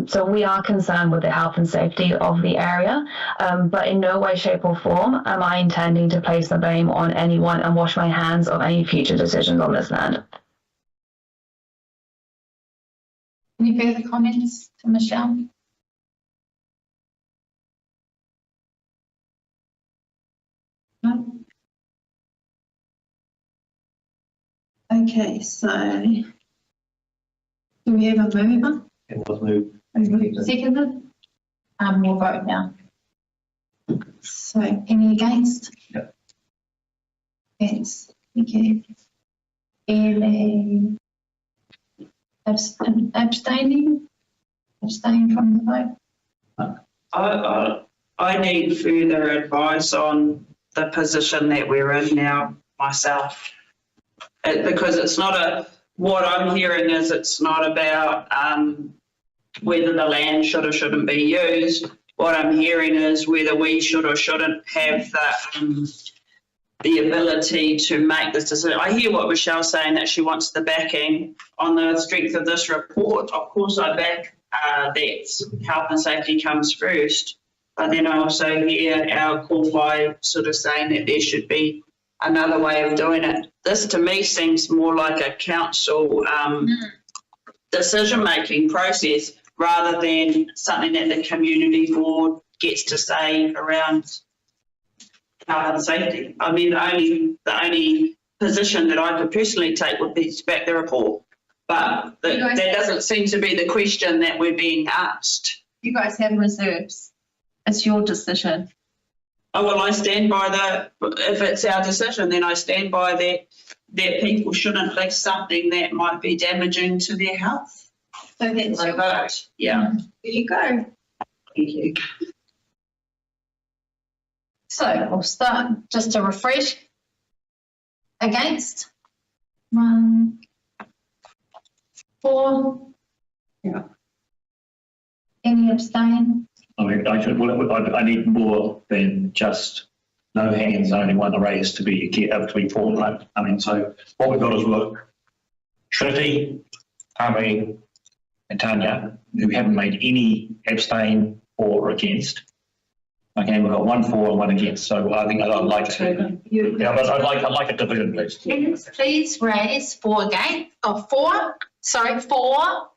So we are concerned with the health and safety of the area, but in no way, shape or form am I intending to place the blame on anyone and wash my hands of any future decisions on this land. Any further comments to Michelle? No? Okay, so do we have a mover? It was moved. Seconded? We'll vote now. So any against? Yeah. Against. Okay. Any abstaining? Abstain from the vote? I need further advice on the position that we're in now myself, because it's not what I'm hearing is it's not about whether the land should or shouldn't be used. What I'm hearing is whether we should or shouldn't have the ability to make this decision. I hear what Michelle's saying, that she wants the backing on the strength of this report. Of course, I back that health and safety comes first, but then I also hear our call by sort of saying that there should be another way of doing it. This to me seems more like a council decision-making process rather than something that the community board gets to say around health and safety. I mean, the only position that I could personally take would be to back the report, but that doesn't seem to be the question that we're being asked. You guys have reserves. It's your decision. Oh, well, I stand by if it's our decision, then I stand by that people shouldn't lease something that might be damaging to their health. So that's your vote. Yeah. There you go. Thank you. So we'll start just to refresh. Against? 1, 4. Yeah. Any abstain? I mean, I need more than just no hands, only one raised to be for, right? I mean, so what we've got is Trinity, Ame, and Tanya, who haven't made any abstain or against. Okay, we've got 1 for and 1 against. So I think I'd like to. Yeah, but I'd like a division, please. Please raise 4 against, or 4. Sorry, 4.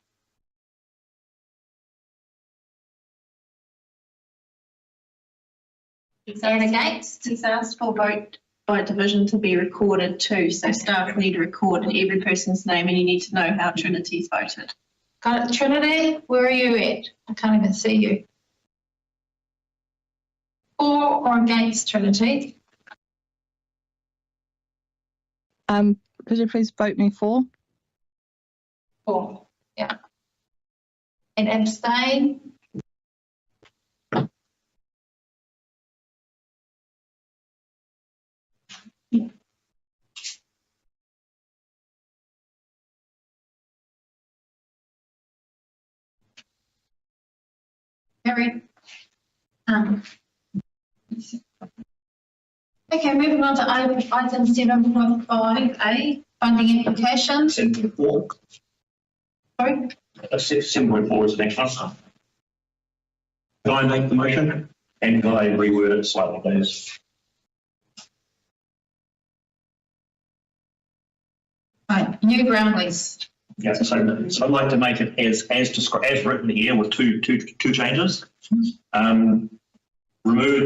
And against? He's asked for vote by division to be recorded too, so staff need to record every person's name and you need to know how Trinity's voted. Got it, Trinity? Where are you at? I can't even see you. 4 or against, Trinity? Could you please vote me for? 4, yeah. And abstain? Carried. Okay, moving on to item 7.5A, funding applications. 7.4. Sorry? 7.4 is the next one. Can I make the motion? And can I reword it slightly, please? Right, new ground lease. Yeah, so I'd like to make it as written here with two changes. Remove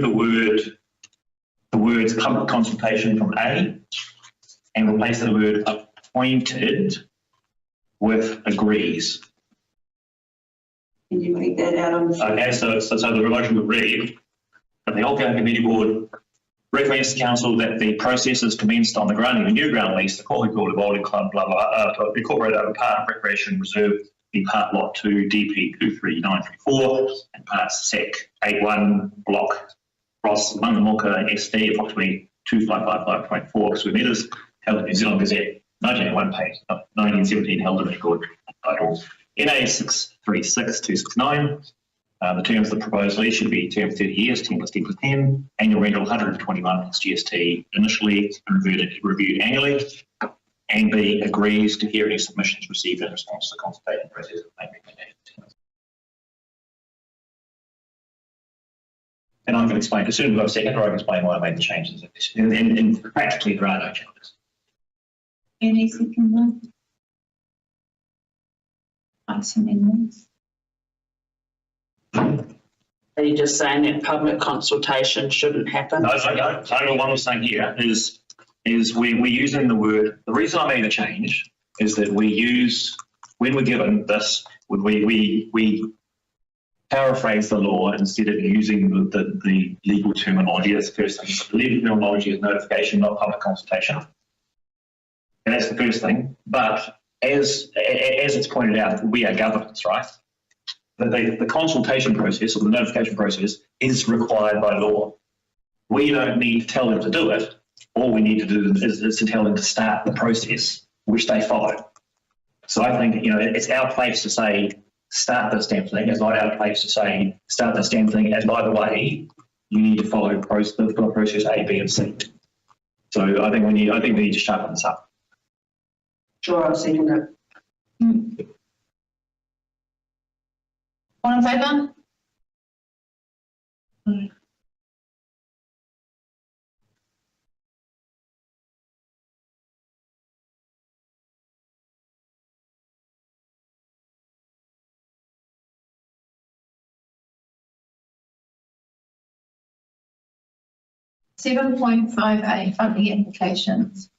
the words public consultation from A and replace the word appointed with agrees. Can you make that out on? Okay, so the motion would read that the Hokianga Committee Board recommends to Council that the process is commenced on the granting of a new ground lease, the Kaikohe Bowling Club, incorporated over part of Recreation Reserve in Part Lot 2, DP 23934, and Part Sec 81, Block Ross, Mangamoka, SD, approximately 2555.4 square metres, held in New Zealand Gazette, 1981 page, 1917, held in record title NA 636269. The terms of the proposed lease should be term 30 years, 10 plus 10 plus 10, annual rental 121 plus GST initially, and reviewed annually. And B, agrees to hear any submissions received in response to the consultation process and make recommendations. And I'm going to explain, as soon as we've got a second, or I can explain why I made the changes. And practically there are no changes. Any second one? Vice amendments. Are you just saying that public consultation shouldn't happen? No. What I'm saying here is we're using the word. The reason I made the change is that we use, when we're given this, we paraphrase the law instead of using the legal terminology. That's the first thing. The legal terminology is notification, not public consultation. And that's the first thing. But as it's pointed out, we are governments, right? The consultation process or the notification process is required by law. We don't need to tell them to do it. All we need to do is to tell them to start the process, which they follow. So I think, it's our place to say, start this damn thing. It's not our place to say, start this damn thing, and by the way, you need to follow the process A, B, and C. So I think we need to sharpen this up. Sure, I'll second it. All in favour? $7.58 funding applications.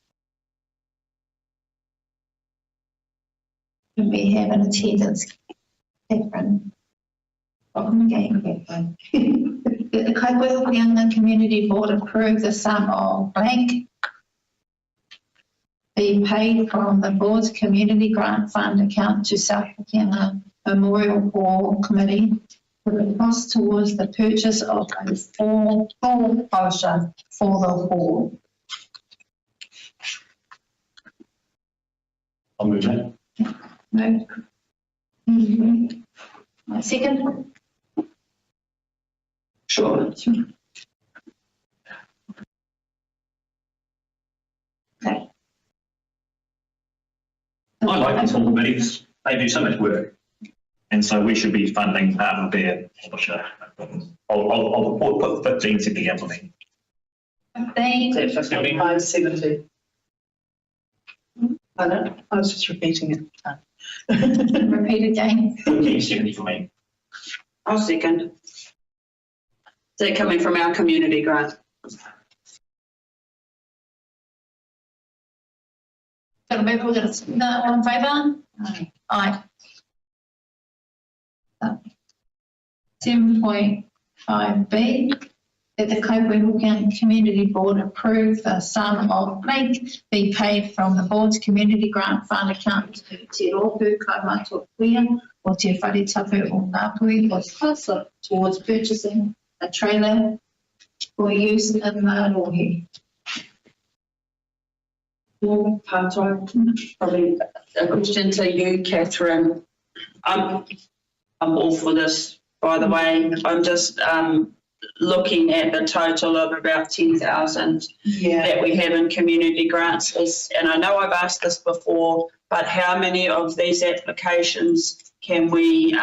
And we have an attendance, Catherine. Welcome again, Catherine. The Kaikohe Hokianga Community Board approved the sum of blank be paid from the board's community grant fund account to South Hokianga Memorial War Committee for the cost towards the purchase of a full brochure for the hall. I'll move that. No. My second. Sure. Okay. I like these hall committees. They do so much work. And so we should be funding part of their publisher. I'll put 15 to the implement. 15. 570. I was just repeating it. Repeat again. 1570 for me. I'll second. Is that coming from our community grant? Got a move, we're going to, no, all in favour? Aye. 7.5B, that the Kaikohe Hokianga Community Board approve the sum of blank be paid from the board's community grant fund account to Te Ropu Kaimātua Kuia or Te Wharetapu o Ngāpui was cost towards purchasing a trailer for use in the rohe. Probably a question to you, Catherine. I'm all for this, by the way. I'm just looking at the total of about 10,000 that we have in community grants. And I know I've asked this before, but how many of these applications can we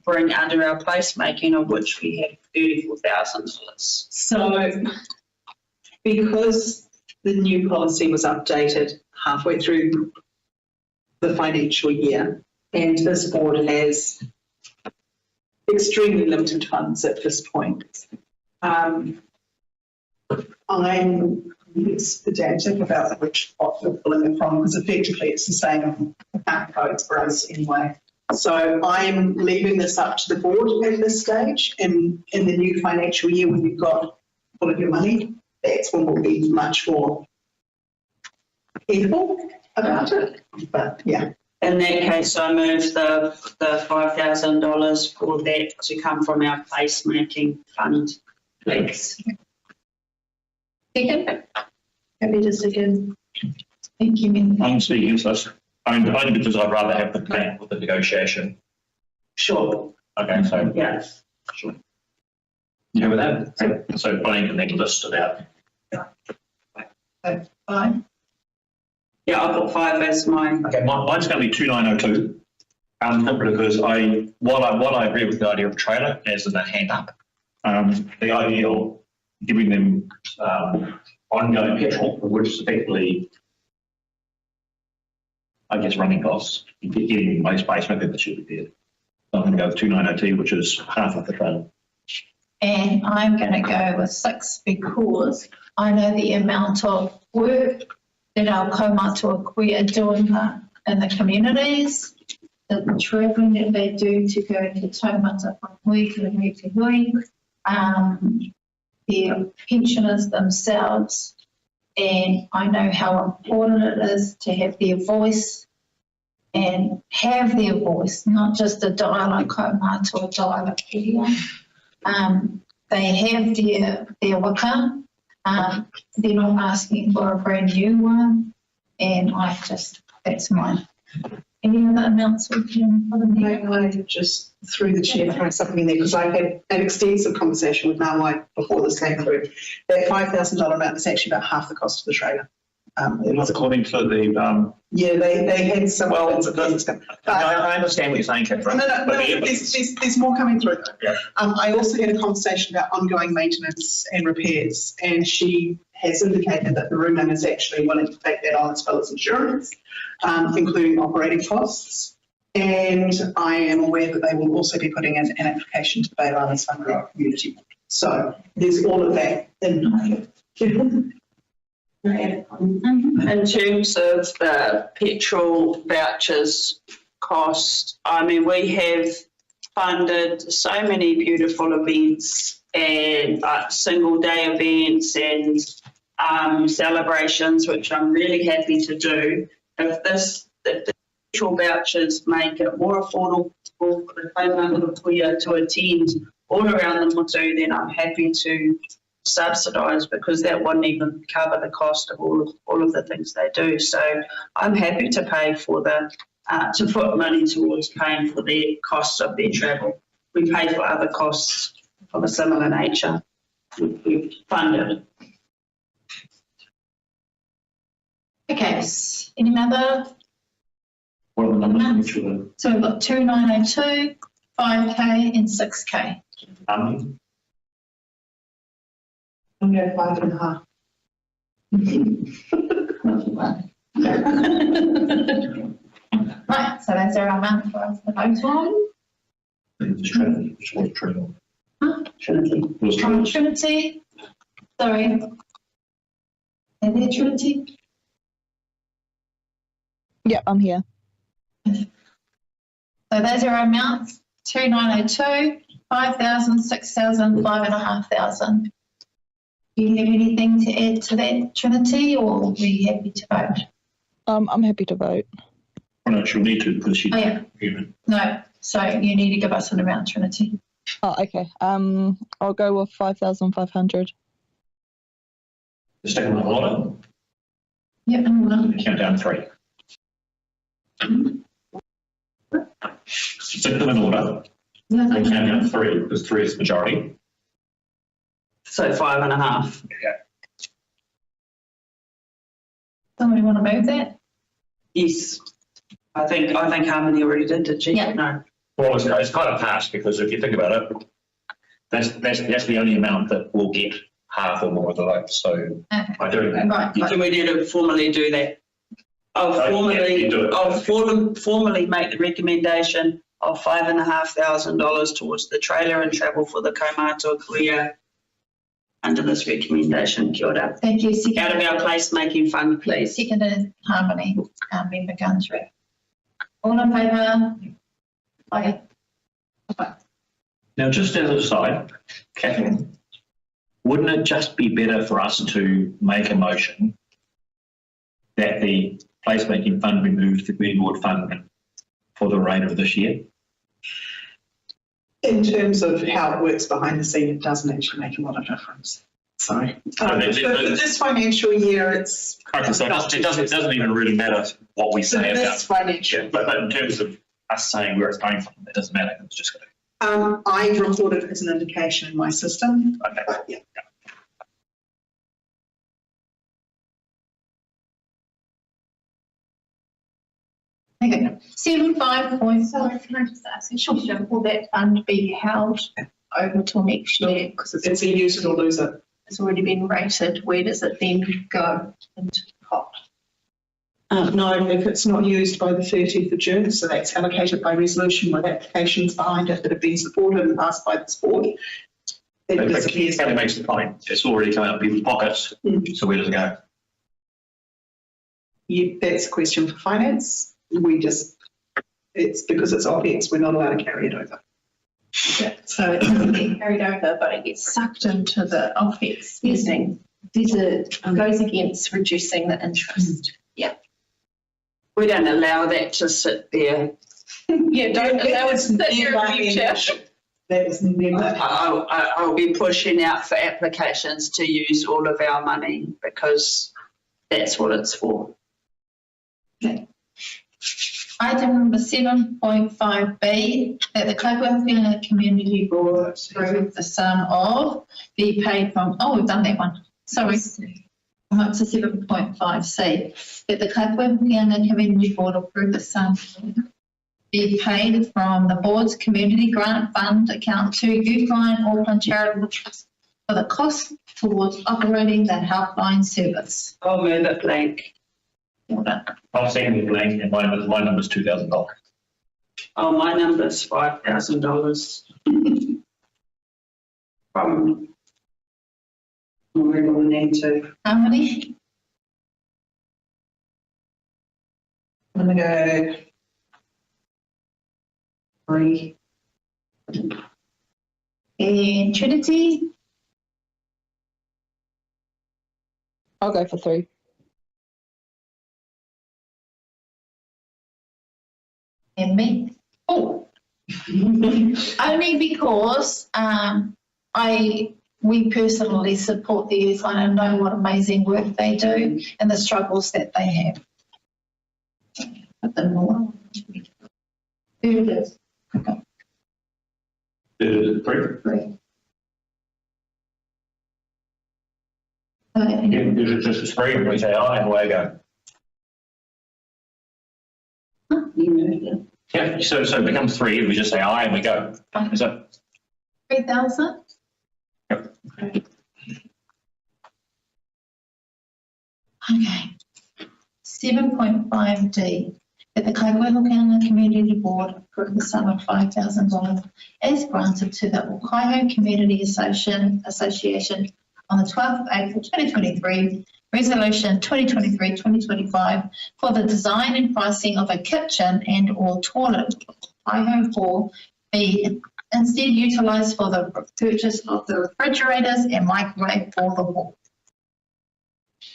bring under our placemaking, of which we have 34,000 for this? So because the new policy was updated halfway through the financial year, and this board has extremely limited funds at this point. I'm less pedantic about which pot we're pulling it from, because effectively it's the same account codes for us anyway. So I'm leaving this up to the board at this stage. In the new financial year, when you've got all of your money, that's when we'll be much more careful about it. But yeah. In that case, I move the $5,000 for that to come from our placemaking fund, please. Second. Happy to second. Thank you. I'm speaking against this, only because I'd rather have the plan with the negotiation. Sure. Okay, so. Yes. Sure. You have with that? So Blaine can then list it out. Fine. Yeah, I'll put 5 as mine. Okay, mine's going to be 2902. Because while I agree with the idea of a trailer as in a hand up, the idea of giving them ongoing petrol, which is effectively, I guess, running costs, getting my space, I think that should be there. So I'm going to go with 2902, which is half of the trailer. And I'm going to go with 6 because I know the amount of work that our kaumātua koe are doing in the communities, the travelling that they do to go to taumata from hui to hui to hui, the pensioners themselves, and I know how important it is to have their voice and have their voice, not just a dialogue kaumātua dialogue here. They have their waka. They're not asking for a brand new one, and that's mine. Any other amounts we can? I just threw the chair throw something in there because I had an extensive conversation with Nawai before this came through. That $5,000 amount is actually about half the cost of the trailer. It was According to the, yeah, they had some. I understand what you're saying, Catherine. No, there's more coming through. Yeah. I also had a conversation about ongoing maintenance and repairs, and she has indicated that the room owner is actually willing to take that on as well as insurance, including operating costs. And I am aware that they will also be putting in an application to the Bay Islands Whangaroa Community Board. So there's all of that in In terms of the petrol vouchers cost, I mean, we have funded so many beautiful events and single day events and celebrations, which I'm really happy to do. If the petrol vouchers make it more affordable for the kaumātua to attend all around the motu, then I'm happy to subsidise, because that wouldn't even cover the cost of all of the things they do. So I'm happy to pay for to put money towards paying for the costs of their travel. We pay for other costs of a similar nature. We've funded. Okay, any other? What are the numbers? So we've got 2,902, 5K and 6K. I'm going 5.5. Right, so that's our amount for us to vote on. Trinity. Sorry. And there, Trinity. Yep, I'm here. So those are our amounts: 2,902, 5,000, 6,000, 5,500. Do you have anything to add to that, Trinity, or are we happy to vote? I'm happy to vote. Well, no, she'll need to, because she. Oh, yeah. No, so you need to give us an amount, Trinity. Oh, okay. I'll go with 5,500. The second one order, Yep. count down 3. Stick them in order. And count down 3, because 3 is majority. So 5.5. Yeah. Somebody want to move that? Yes. I think Harmony already did she? Yeah. No. Well, it's kind of harsh, because if you think about it, that's the only amount that will get half or more of the vote. So Okay. by doing that, Right. Do we need to formally do that? I'll formally make the recommendation of $5,500 towards the trailer and travel for the kaumātua kuia under this recommendation. Kia ora. Thank you. Out of our placemaking fund, please. Seconded, Harmony, Member Gunsworth. All in favour? Aye. Now, just as an aside, Catherine, wouldn't it just be better for us to make a motion that the placemaking fund be moved to the Green Board fund for the remainder of this year? In terms of how it works behind the scene, it doesn't actually make a lot of difference. So for this financial year, it's... Okay, so it doesn't even really matter what we say about this financial. Yeah, but in terms of us saying where it's going from, it doesn't matter. It's just going to... I recorded it as an indication in my system. Okay. Yeah. Okay. 7.5. Sorry, can I just ask a question? Will that fund be held over till next year? Because it's a use it or lose it. It's already been rated. Where does it then go into the pot? No, if it's not used by the 30th of June, so that's allocated by resolution with applications behind it that have been supported and passed by this board, then it disappears. Kelly makes the point. It's already coming out of people's pockets, so where does it go? That's a question for finance. It's because it's OPEX, we're not allowed to carry it over. Yeah. So it doesn't get carried over, but it gets sucked into the OPEX spending. Goes against reducing the interest. Yeah. We don't allow that to sit there. Yeah, don't allow it to sit there in future. That was never. I'll be pushing out for applications to use all of our money, because that's what it's for. Okay. Item number 7.5B, that the Kaikohe Community Board approve the sum of be paid from, oh, we've done that one, sorry. I'm up to 7.5C, that the Kaikohe Community Board approve the sum be paid from the board's community grant fund account to Youthline Auckland Charitable Trust for the cost towards operating the helpline service. I'll move it blank. I'll second it blank, and my number's $2,000. Oh, my number's $5,000. From where do we need to? How many? I'm going to go 3. And Trinity? I'll go for 3. And me? Oh, only because we personally support the Youthline and know what amazing work they do and the struggles that they have. But the more. There it is. Okay. Three. 3. Just a three, and we say aye, and away go. You moved it. Yeah, so it becomes 3, and we just say aye, and we go. Is that? 3,000? Yep. Okay. 7.5D, that the Kaikohe Community Board approve the sum of $5,000 as granted to the Ohio Community Association on the 12th of April 2023, Resolution 2023-2025 for the design and pricing of a kitchen and or toilet Ohio 4 be instead utilised for the purchase of the refrigerators and microwave for the hall.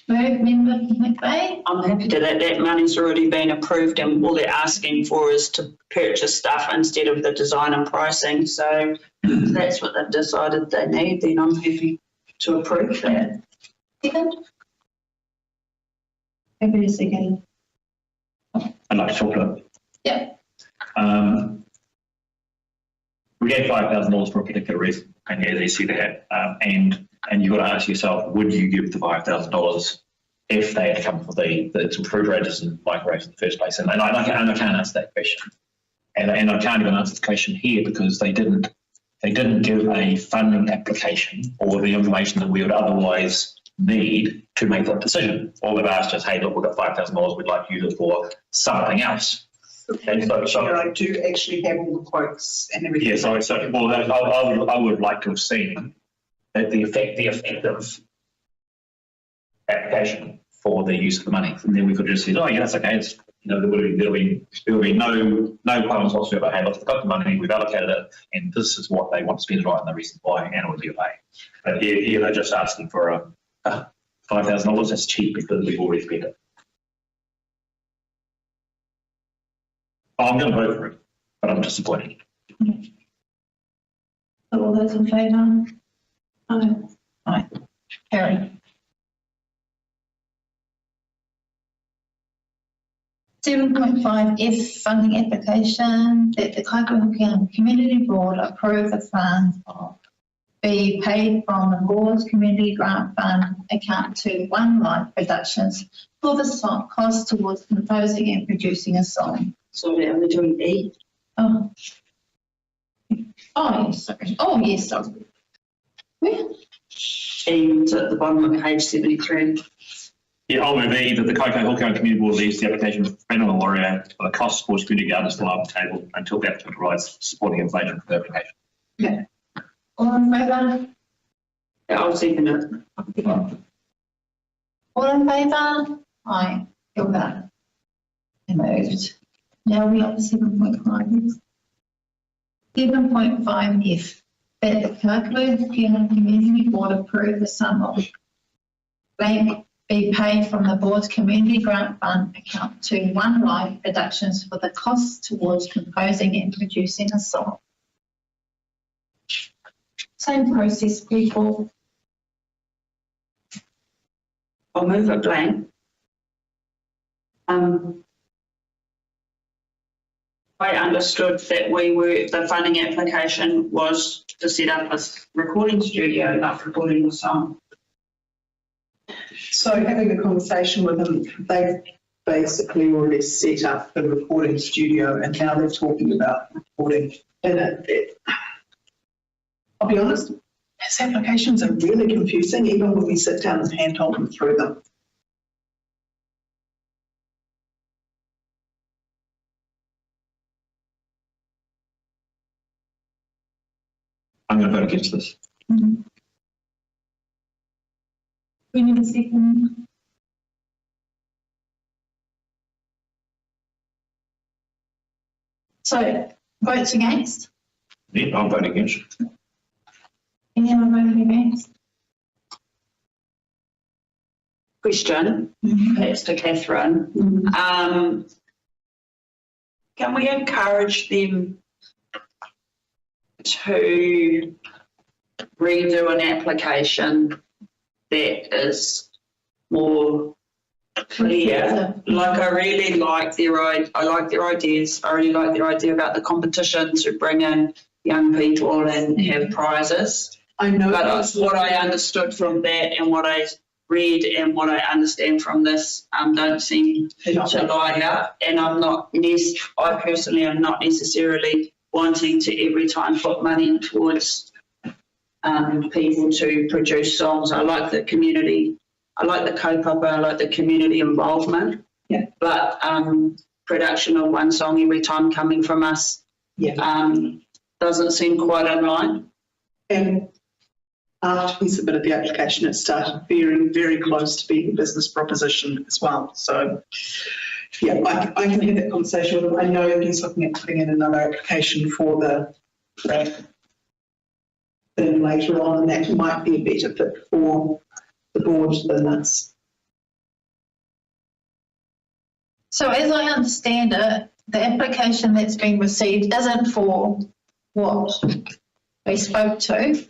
Member McVeigh? I'm happy to that money's already been approved, and all they're asking for is to purchase stuff instead of the design and pricing. So if that's what they've decided they need, then I'm happy to approve that. Second? Happy to second. I'd like to talk to it. Yep. We gave $5,000 for a particular reason, and yeah, they see that. And you've got to ask yourself, would you give the $5,000 if they had come for the refrigerators and microwaves in the first place? And I can't answer that question. And I can't even answer the question here because they didn't give a funding application or the information that we would otherwise need to make that decision. All they've asked us, hey, look, we've got $5,000, we'd like to use it for something else. Okay, so I do actually have all the quotes and everything. Yeah, I would like to have seen the effective application for the use of the money. And then we could just say, oh yeah, that's okay. It's, there'll be no problems whatsoever. Hey, look, we've got the money, we've allocated it, and this is what they want to spend it on and the reason why, and it would be okay. But here they're just asking for $5,000. That's cheap because we've already spent it. I'm going to vote for it, but I'm disappointed. All those in favour? Aye. Aye. Carry. 7.5F funding application, that the Kaikohe Community Board approve the funds be paid from the board's community grant fund account to One Life Productions for the cost towards composing and producing a song. So are we doing E? Oh, yes, sorry. Oh, yes, sorry. Where? E, it's at the bottom of page 73. Yeah, I'll move E that the Kaikohe Community Board leaves the application for Federal Warrior for the cost towards community gardens still on the table until the applicant provides supporting information for the application. Yeah. All in favour? Yeah, I'll second it. All in favour? Aye. Hilda. Moved. Now we're up to 7.5. 7.5F, that the Kaikohe Community Board approve the sum of blank be paid from the board's community grant fund account to One Life Productions for the costs towards composing and producing a song. Same process, people. I'll move it blank. I understood that the funding application was to set up a recording studio, not recording a song. So having a conversation with them, they've basically already set up the recording studio and now they're talking about recording. And I'll be honest, these applications are really confusing even when we sit down and hand-hold them through them. I'm going to vote against this. We need a second. So, votes against? Yeah, I'll vote against. Any other voting against? Question, perhaps to Catherine. Can we encourage them to redo an application that is more clear? Like I really like their ideas. I really like their idea about the competition to bring in young people and have prizes. I know. But what I understood from that and what I read and what I understand from this don't seem to line up. And I personally am not necessarily wanting to every time put money towards people to produce songs. I like the community. I like the kaupapa. I like the community involvement. Yeah. But production of one song every time coming from us doesn't seem quite in line. And after we submitted the application, it started very, very close to being a business proposition as well. So, yeah, I can have that conversation with him. I know he's looking at putting in another application for the thing later on, and that might be a better fit for the board than this. So as I understand it, the application that's been received isn't for what we spoke to.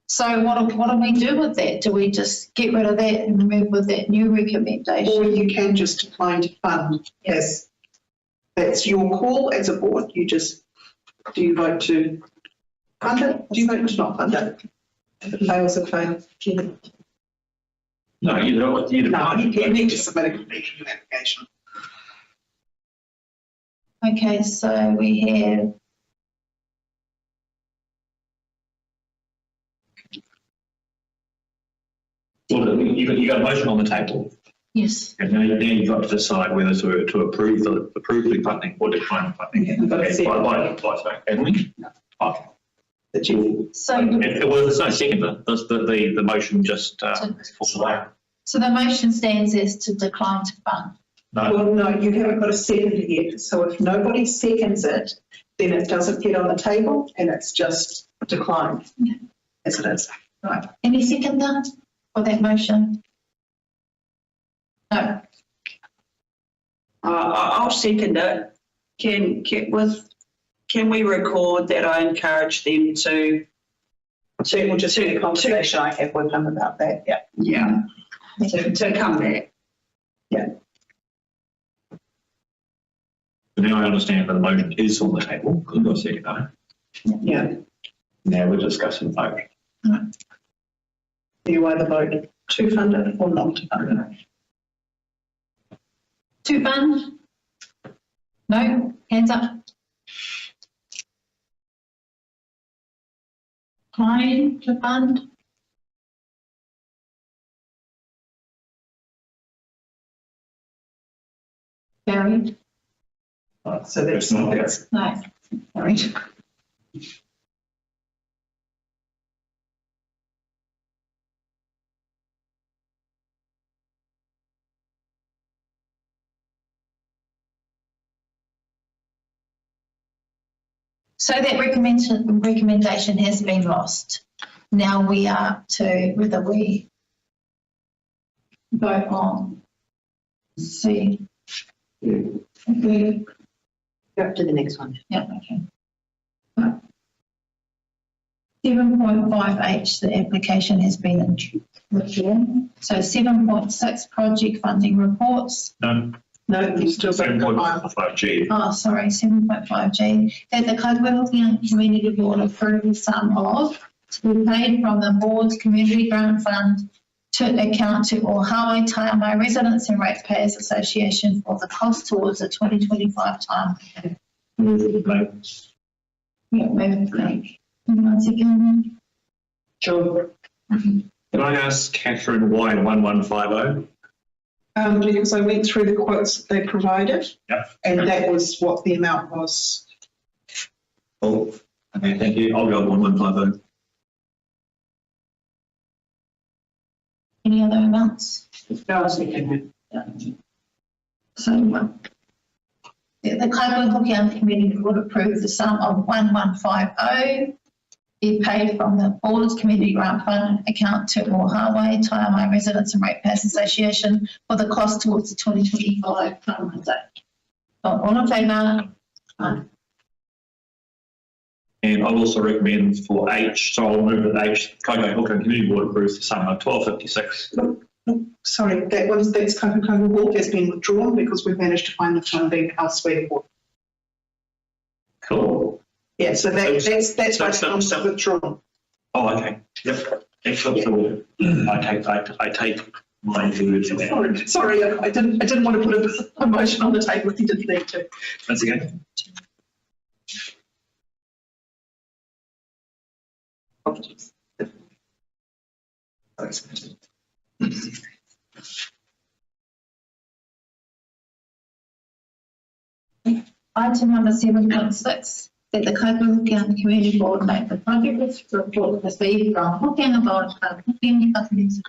So what do we do with that? Do we just get rid of that and move with that new recommendation? Or you can just decline to fund. Yes. That's your call as a board. Do you vote to fund it? Do you vote to not fund it? If it fails, it fails. No, you don't. You need to submit a completion application. Okay, so we have Well, you got a motion on the table. yes. And now you've got to decide whether to approve the funding or decline the funding. Haven't we? No. Okay. So Well, there's no seconder. The motion just falls away. So the motion stands as to decline to fund. No. Well, no, you haven't got a second yet. So if nobody seconds it, then it doesn't get on the table and it's just declined as it is. Right. Any seconder for that motion? No. I'll second it. Can we record that I encourage them to? We'll just do the conversation I have with them about that. Yeah. Yeah. To come back. Yeah. But now I understand that the motion is on the table because we've got a seconder. Yeah. Now we're discussing the vote. Right. You either vote to fund it or not to fund it. To fund? No? Hands up. Decline to fund? Carried? So that's not there. No. Carried. So that recommendation has been lost. Now we are to whether we vote on C. We Go up to the next one. yeah, okay. 7.5H, the application has been withdrawn. So 7.6, project funding reports. None. No, you still got 7.5G. Oh, sorry, 7.5G, that the Kaikohe Hokianga Community Board approve the sum of to be paid from the board's community grant fund to account to Ohawa Taimai Residents and Ratepayers Association for the cost towards the 2025 time. Yeah, maybe blank. Once again. Sure. Can I ask Catherine why 1150? Because I went through the quotes that they provided, and that was what the amount was. Oh, okay, thank you. I'll go with 1150. Any other amounts? No, I was thinking. So, the Kaikohe Hokianga Community Board approved the sum of 1150 be paid from the board's community grant fund account to Ohawa Taimai Residents and Ratepayers Association for the cost towards the 2025 Parliament Day. All in favour? Aye. And I'll also recommend for H, so I'll move that H, Kaikohe Hokianga Community Board approves the sum of 1256. Sorry, that's Kaikohe Walk has been withdrawn because we've managed to find the funding elsewhere for. Cool. Yeah, so that's why it's withdrawn. Oh, okay. Yep. Excellent. I take my words away. Sorry, I didn't want to put a motion on the table if you didn't need to. Once again. Item number 7.6, that the Kaikohe Hokianga Community Board make the project report received from Hokianga Board Club, Hokianga Companies,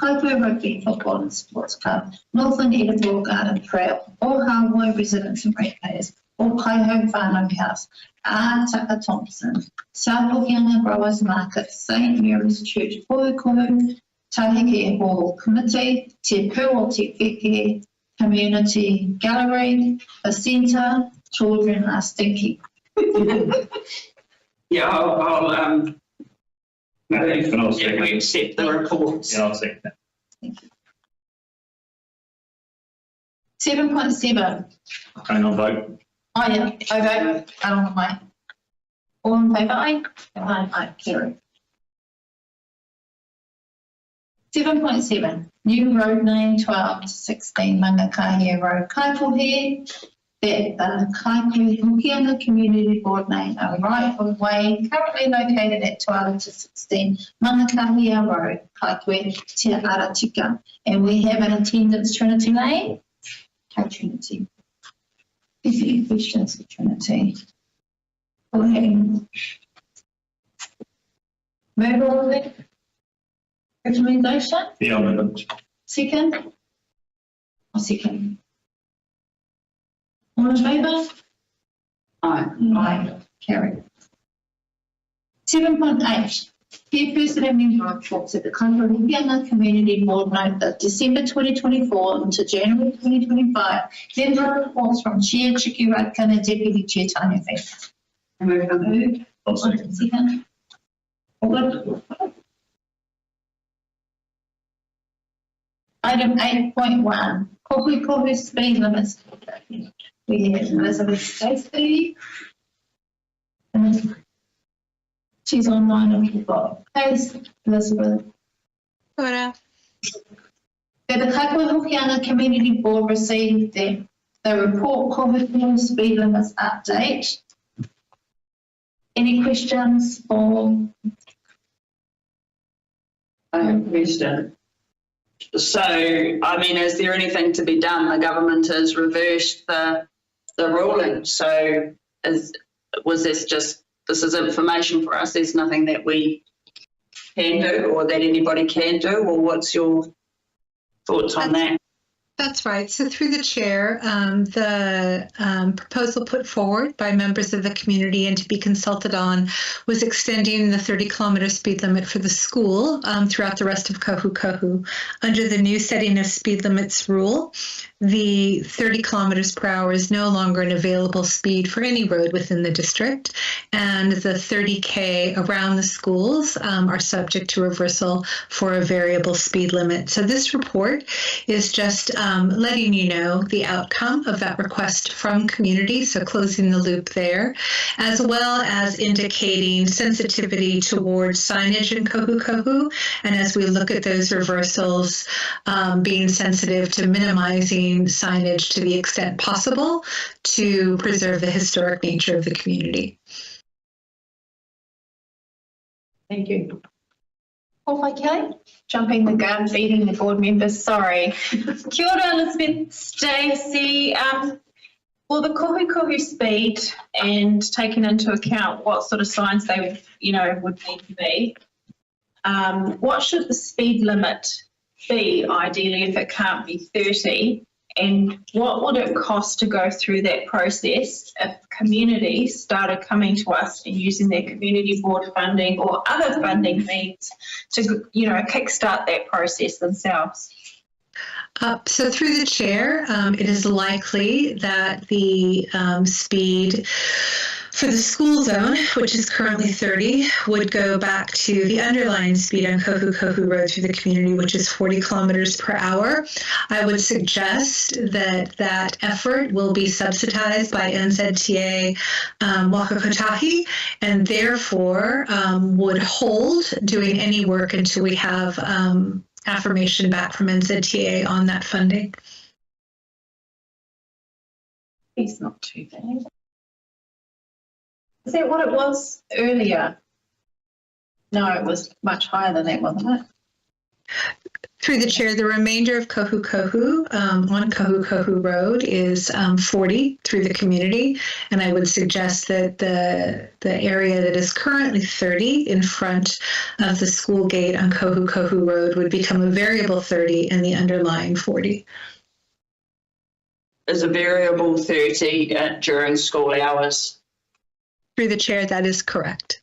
Kaikohe Rugby Football and Sports Club, Northland Edinburgh Garden Trail, Ohawa Residents and Ratepayers, Kaikohe Whānau House, Taka Thompson, South Hokianga Growers Market, St Mary's Church, Kohukohu, Tahike Hall Committee, Te Pū o Te Wheke, Community Gallery, the Centre, Children Are Stinky. Yeah, I'll Yeah, we accept the reports. Yeah, I'll second that. 7.7. Hang on, vote. Oh yeah, I vote. I don't know why. All in favour? Aye. Aye, carry. 7.7. New road name 12 to 16 Mangakahia Road, Kaikohe. That the Kaikohe Hokianga Community Board name a right of way currently located at 12 to 16 Mangakahia Road, Kaikohe, Te Aratika. And we have an attendance, Trinity Lane. Hi, Trinity. If you have questions for Trinity. Go ahead. Move on with recommendation. Yeah, I'll move it. Second? Or second? All in favour? Aye. Aye. Carried. 7.8. Chairperson and member reports at the Kaikohe Hokianga Community Board note that December 2024 to January 2025, member reports from Chair Chiki Ratkana, Deputy Chair Tanya Fest. Move. I'll second. Second. All. Item 8.1, Kohukohu speed limits. We have Elizabeth Stacey. She's online and we've got Pace, Elizabeth. Ora. The Kaikohe Hokianga Community Board received the report Kohukohu speed limits update. Any questions or? I have a question. So, I mean, is there anything to be done? The government has reversed the ruling. So, was this is information for us? There's nothing that we can do or that anybody can do, or what's your thoughts on that? That's right. So through the chair, the proposal put forward by members of the community and to be consulted on was extending the 30-kilometre speed limit for the school throughout the rest of Kohukohu. Under the new setting of speed limits rule, the 30 kilometers per hour is no longer an available speed for any road within the district, and the 30K around the schools are subject to reversal for a variable speed limit. So this report is just letting you know the outcome of that request from community, so closing the loop there, as well as indicating sensitivity towards signage in Kohu Kohu, and as we look at those reversals, being sensitive to minimizing signage to the extent possible to preserve the historic nature of the community. Thank you. Okay, jumping the gun, feeding the board members, sorry. Kia ora, Elizabeth, Stacey. Well, the Kohu Kohu speed and taking into account what sort of signs they would, would need to be, what should the speed limit be ideally if it can't be 30? And what would it cost to go through that process if communities started coming to us and using their community board funding or other funding means to, kickstart that process themselves? So through the chair, it is likely that the speed for the school zone, which is currently 30, would go back to the underlying speed on Kohu Kohu Road through the community, which is 40 kilometers per hour. I would suggest that that effort will be subsidized by NZTA Waka Kotahi, and therefore would hold doing any work until we have affirmation back from NZTA on that funding. It's not too bad. Is that what it was earlier? No, it was much higher than that, wasn't it? Through the chair, the remainder of Kohu Kohu on Kohu Kohu Road is 40 through the community, and I would suggest that the area that is currently 30 in front of the school gate on Kohu Kohu Road would become a variable 30 and the underlying 40. Is a variable 30 during school hours? Through the chair, that is correct.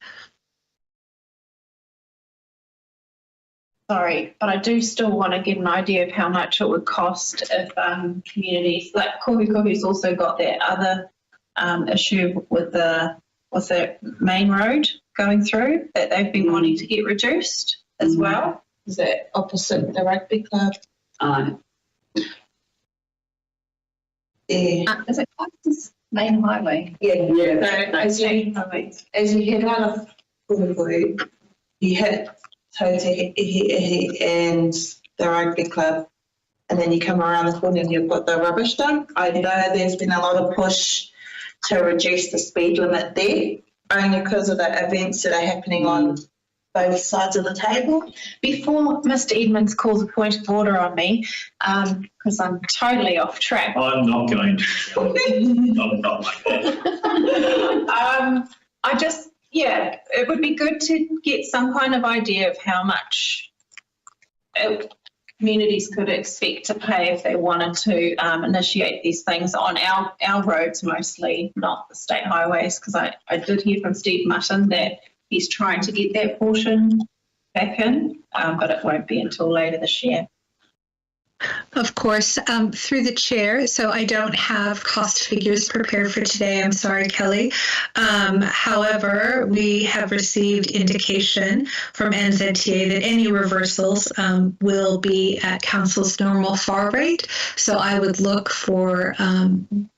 Sorry, but I do still want to get an idea of how much it would cost if communities, like Kohu Kohu's also got that other issue with the main road going through that they've been wanting to get reduced as well. Is that opposite the rugby club? Yeah. Is it close to this main highway? Yeah. As you head out of Kohu, you hit Totehihi and the rugby club, and then you come around the corner and you've got the rubbish dump. I know there's been a lot of push to reduce the speed limit there, only because of the events that are happening on both sides of the table. Before Mr. Edmonds calls a point of order on me, because I'm totally off track. I'm not going to. I'm not like that. It would be good to get some kind of idea of how much communities could expect to pay if they wanted to initiate these things on our roads mostly, not the state highways, because I did hear from Steve Mutton that he's trying to get that portion back in, but it won't be until later this year. Of course, through the chair, so I don't have cost figures prepared for today. I'm sorry, Kelly. However, we have received indication from NZTA that any reversals will be at Council's normal FAR rate. So I would look for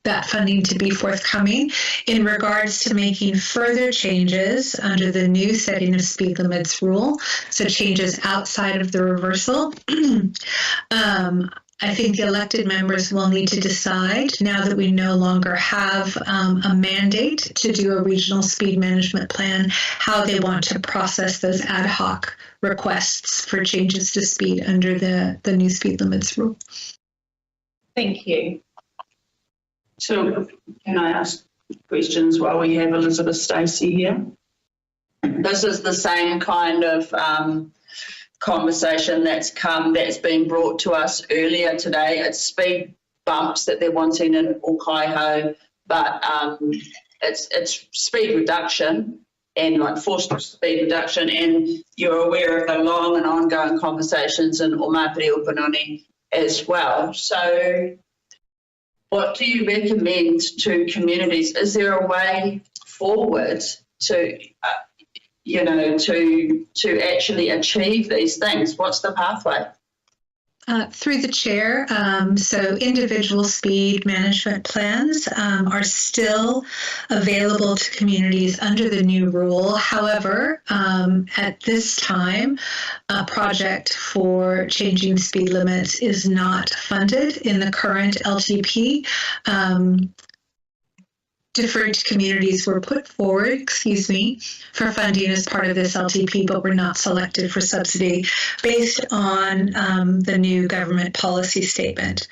that funding to be forthcoming. In regards to making further changes under the new setting of speed limits rule, so changes outside of the reversal, I think the elected members will need to decide, now that we no longer have a mandate to do a regional speed management plan, how they want to process those ad hoc requests for changes to speed under the new speed limits rule. Thank you. So can I ask questions while we have Elizabeth Stacey here? This is the same kind of conversation that's been brought to us earlier today. It's speed bumps that they're wanting in Kaikohe, but it's speed reduction and like forced speed reduction, and you're aware of the long and ongoing conversations in Omapiri Upanoni as well. So what do you recommend to communities? Is there a way forward to to actually achieve these things? What's the pathway? Through the chair, so individual speed management plans are still available to communities under the new rule. However, at this time, a project for changing speed limits is not funded in the current LTP. Different communities were put forward, for funding as part of this LTP, but were not selected for subsidy based on the new government policy statement.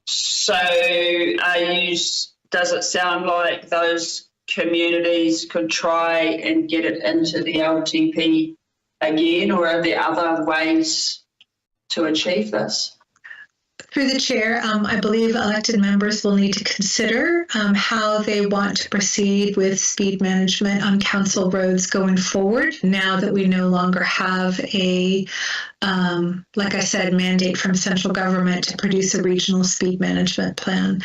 So does it sound like those communities could try and get it into the LTP again, or are there other ways to achieve this? Through the chair, I believe elected members will need to consider how they want to proceed with speed management on council roads going forward, now that we no longer have a, like I said, mandate from central government to produce a regional speed management plan.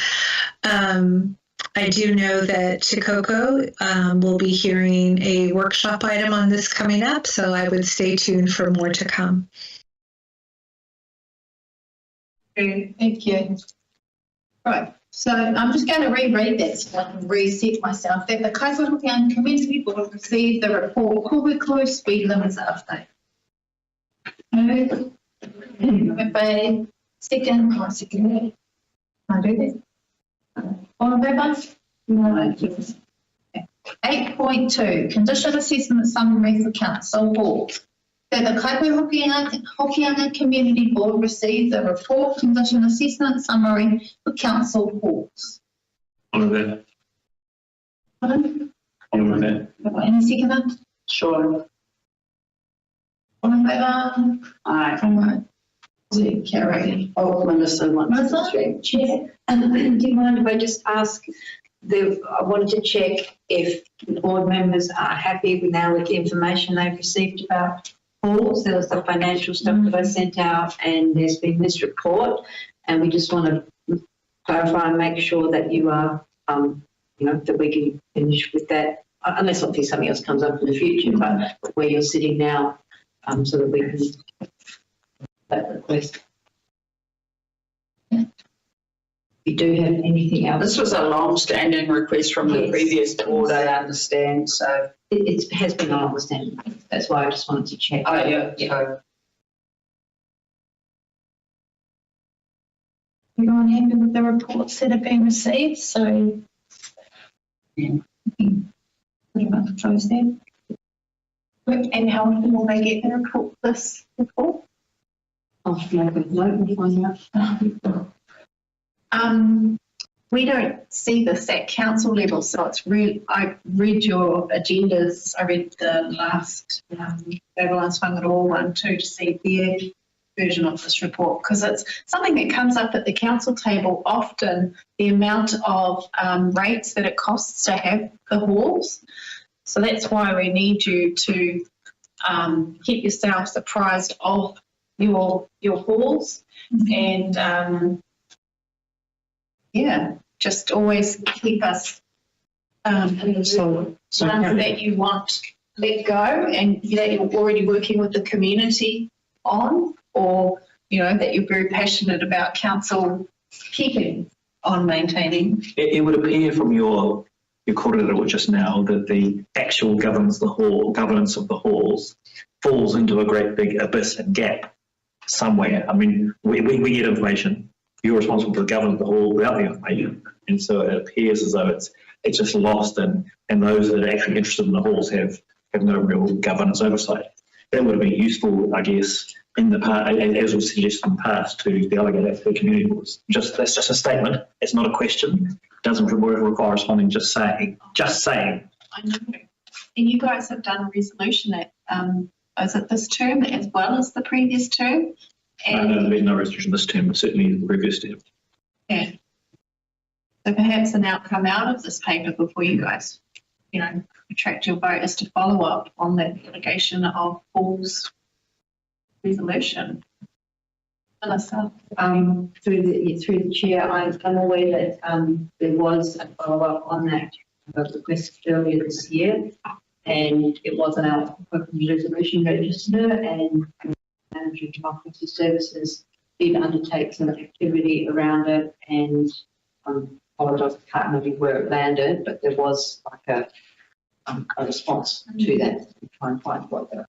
I do know that Chikoko will be hearing a workshop item on this coming up, so I would stay tuned for more to come. Thank you. Right, so I'm just going to reread that so I can reset myself. That the Kaikohe Hokianga Community Board received the report Kuhiko Speed Limits Update. Everybody, second. I do that. All in favour? No. 8.2, Condition Assessment Summary for Council Board. That the Kaikohe Hokianga Community Board received the report Condition Assessment Summary for Council Boards. All of that. Pardon? All of that. Any seconder? Sure. All in favour? Aye. Right. Carry. Oh, Melissa wants to check. Chair, do you mind if I just ask, I wanted to check if the board members are happy now with the information they've received about halls. There was the financial stuff that I sent out, and there's been this report, and we just want to clarify and make sure that you are, that we can finish with that, unless obviously something else comes up in the future, but where you're sitting now, so that we can that request. If you do have anything else. This was a long-standing request from the previous board, I understand, so. It has been a long-standing. That's why I just wanted to check. Oh, yeah. Everyone happy with the reports that have been received? So, pretty much close there. And how often will they get the report? This report? I'll make a note and find out. We don't see this at council level, so it's really, I read your agendas, I read the last Babylon's Whangaroa one too, to see their version of this report, because it's something that comes up at the council table often, the amount of rates that it costs to have the halls. So that's why we need you to keep yourselves apprised of your halls, and just always keep us So that you want let go and that you're already working with the community on, or that you're very passionate about council keeping on maintaining. It would appear from your coordinator just now that the actual governance of the halls falls into a great big abyss and gap somewhere. I mean, we get information. You're responsible for the governance of the hall without the information, and so it appears as though it's just lost, and those that are actually interested in the halls have no real governance oversight. That would have been useful, I guess, in the past, as was suggested in the past, to delegate that to the community boards. That's just a statement. It's not a question. It doesn't require responding. Just saying. I know. And you guys have done a resolution at is it this term as well as the previous term? No, there's no resolution this term, but certainly the previous term. Yeah. So perhaps an outcome out of this paper before you guys, attract your vote is to follow up on that delegation of Paul's resolution. Melissa. Through the chair, I'm aware that there was a follow-up on that request earlier this year. and it wasn't out of the resolution register, and Managing Democracy Services did undertake some activity around it, and apologise, I can't remember where it landed, but there was like a response to that to try and find what the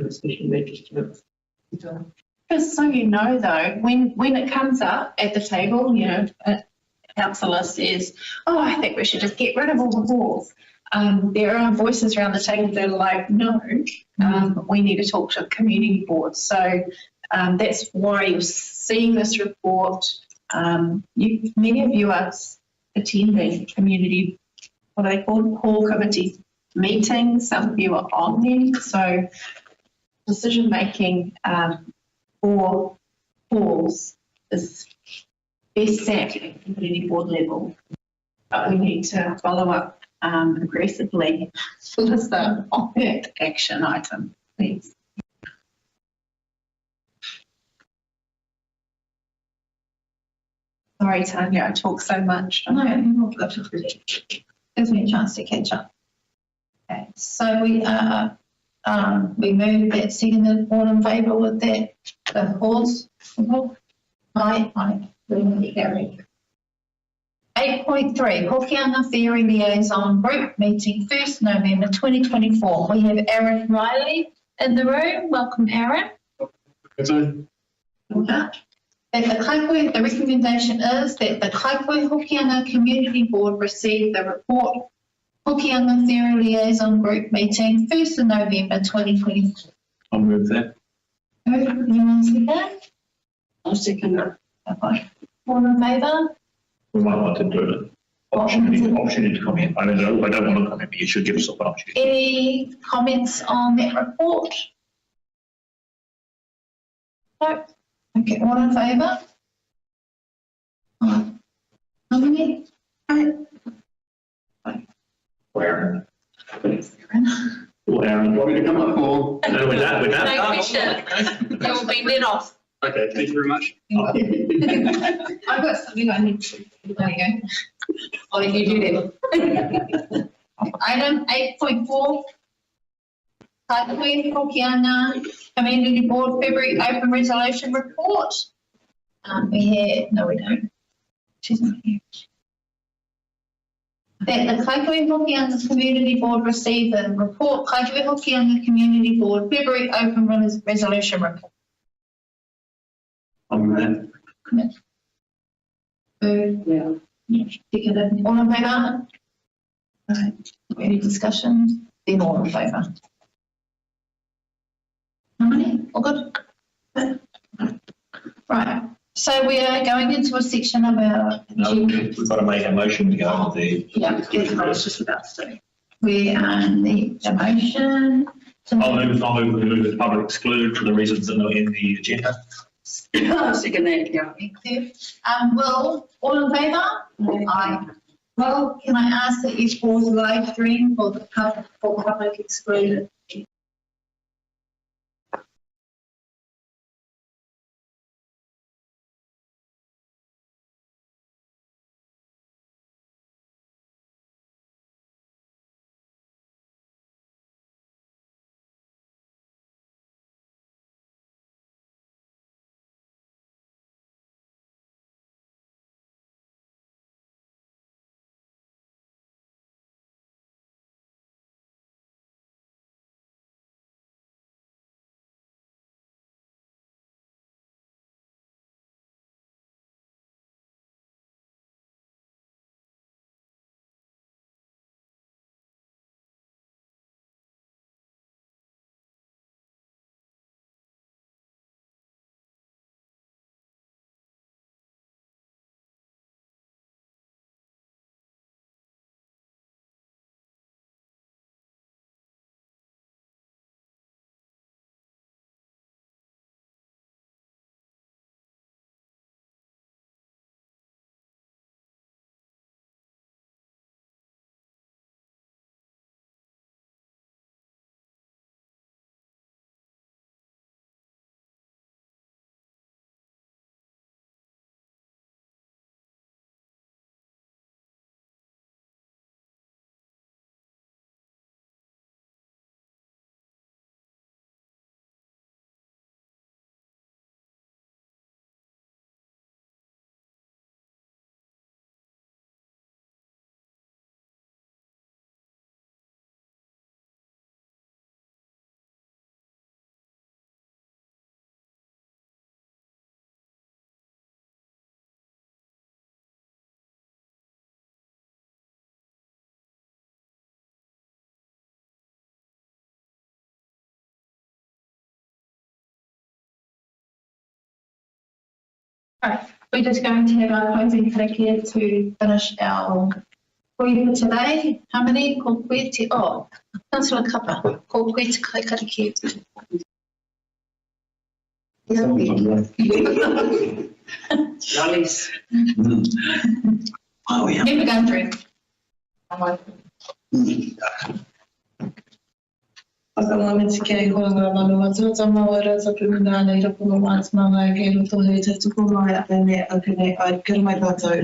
especially register. Just so you know, though, when it comes up at the table, a councillor says, "Oh, I think we should just get rid of all the boards." There are voices around the table that are like, "No, we need to talk to community boards." So that's why you're seeing this report. Many of you are attending community, what are they called, core committee meetings. Some of you are on them. So decision making for halls is best sat at community board level. But we need to follow up aggressively with the on-that action item, please. Sorry, Tanya, I talk so much. No, you're good. Gives me a chance to catch up. Okay, so we moved that, seconded, all in favour with that, the halls? Aye. Carried. 8.3, Hokianga Ferry Liaison Group Meeting, 1st November 2024. We have Aaron Riley in the room. Welcome, Aaron. The recommendation is that the Kaikohe Hokianga Community Board receive the report Hokianga Ferry Liaison Group Meeting, 1st of November 2024. I'll move that. You want to see that? I'll second that. Okay. All in favour? We might want to do an opportunity to comment. I don't want to comment, but you should give us an opportunity. Any comments on that report? No. Okay, all in favour? How many? Aaron. Aaron, want me to come up more? No, we're done. No question. You'll be let off. Okay, thank you very much. I've got something I need to do. There you go. I'll let you do that. Item 8.4. Kaikohe Hokianga Community Board February Open Resolution Report. We don't. She's not here. That the Kaikohe Hokianga Community Board received the report, Kaikohe Hokianga Community Board February Open Resolution Report. I'll move that. Seconded. All in favour? Any discussion? Then all in favour. How many? All good? Right. So we are going into a section of our... We've got to make a motion to go into the... Yeah, I was just about to say. We are in the motion. I'll move the public exclude for the reasons that are in the agenda. Second that, yeah. Thank you. Will, all in favour? Aye. Well, can I ask that you pause the live stream for the public excluded? Right, we're just going to have our closing karakia to finish our koe for today. How many? Ko koe te o. Councillor Kapa. Ko koe te karakia. Lollies. Oh, yeah. Never gone through. Pagkawangan si Kaikohe nga manuwat sa mawara sa piminanay na pumawan sa mga kailutuloy sa tukumaya at may agane at kirmay bato.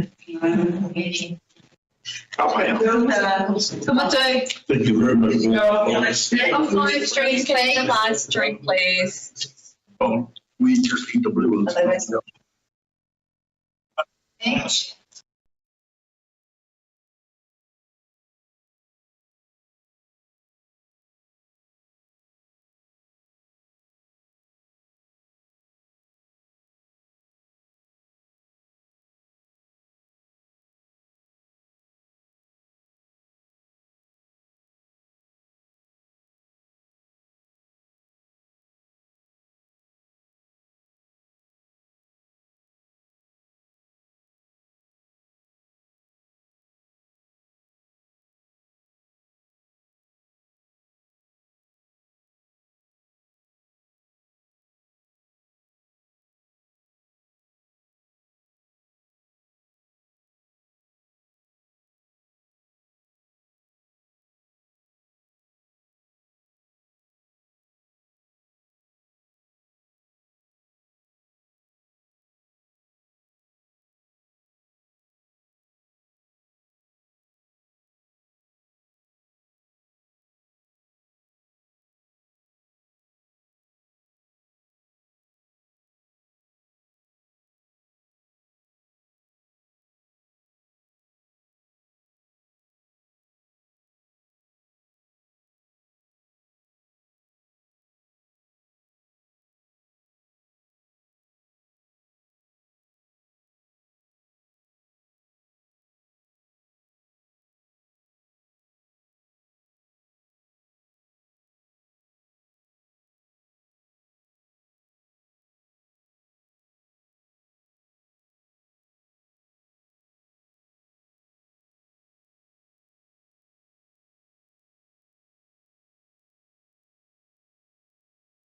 Thank you very much. Live stream, please. We just need the blue ones. Thanks.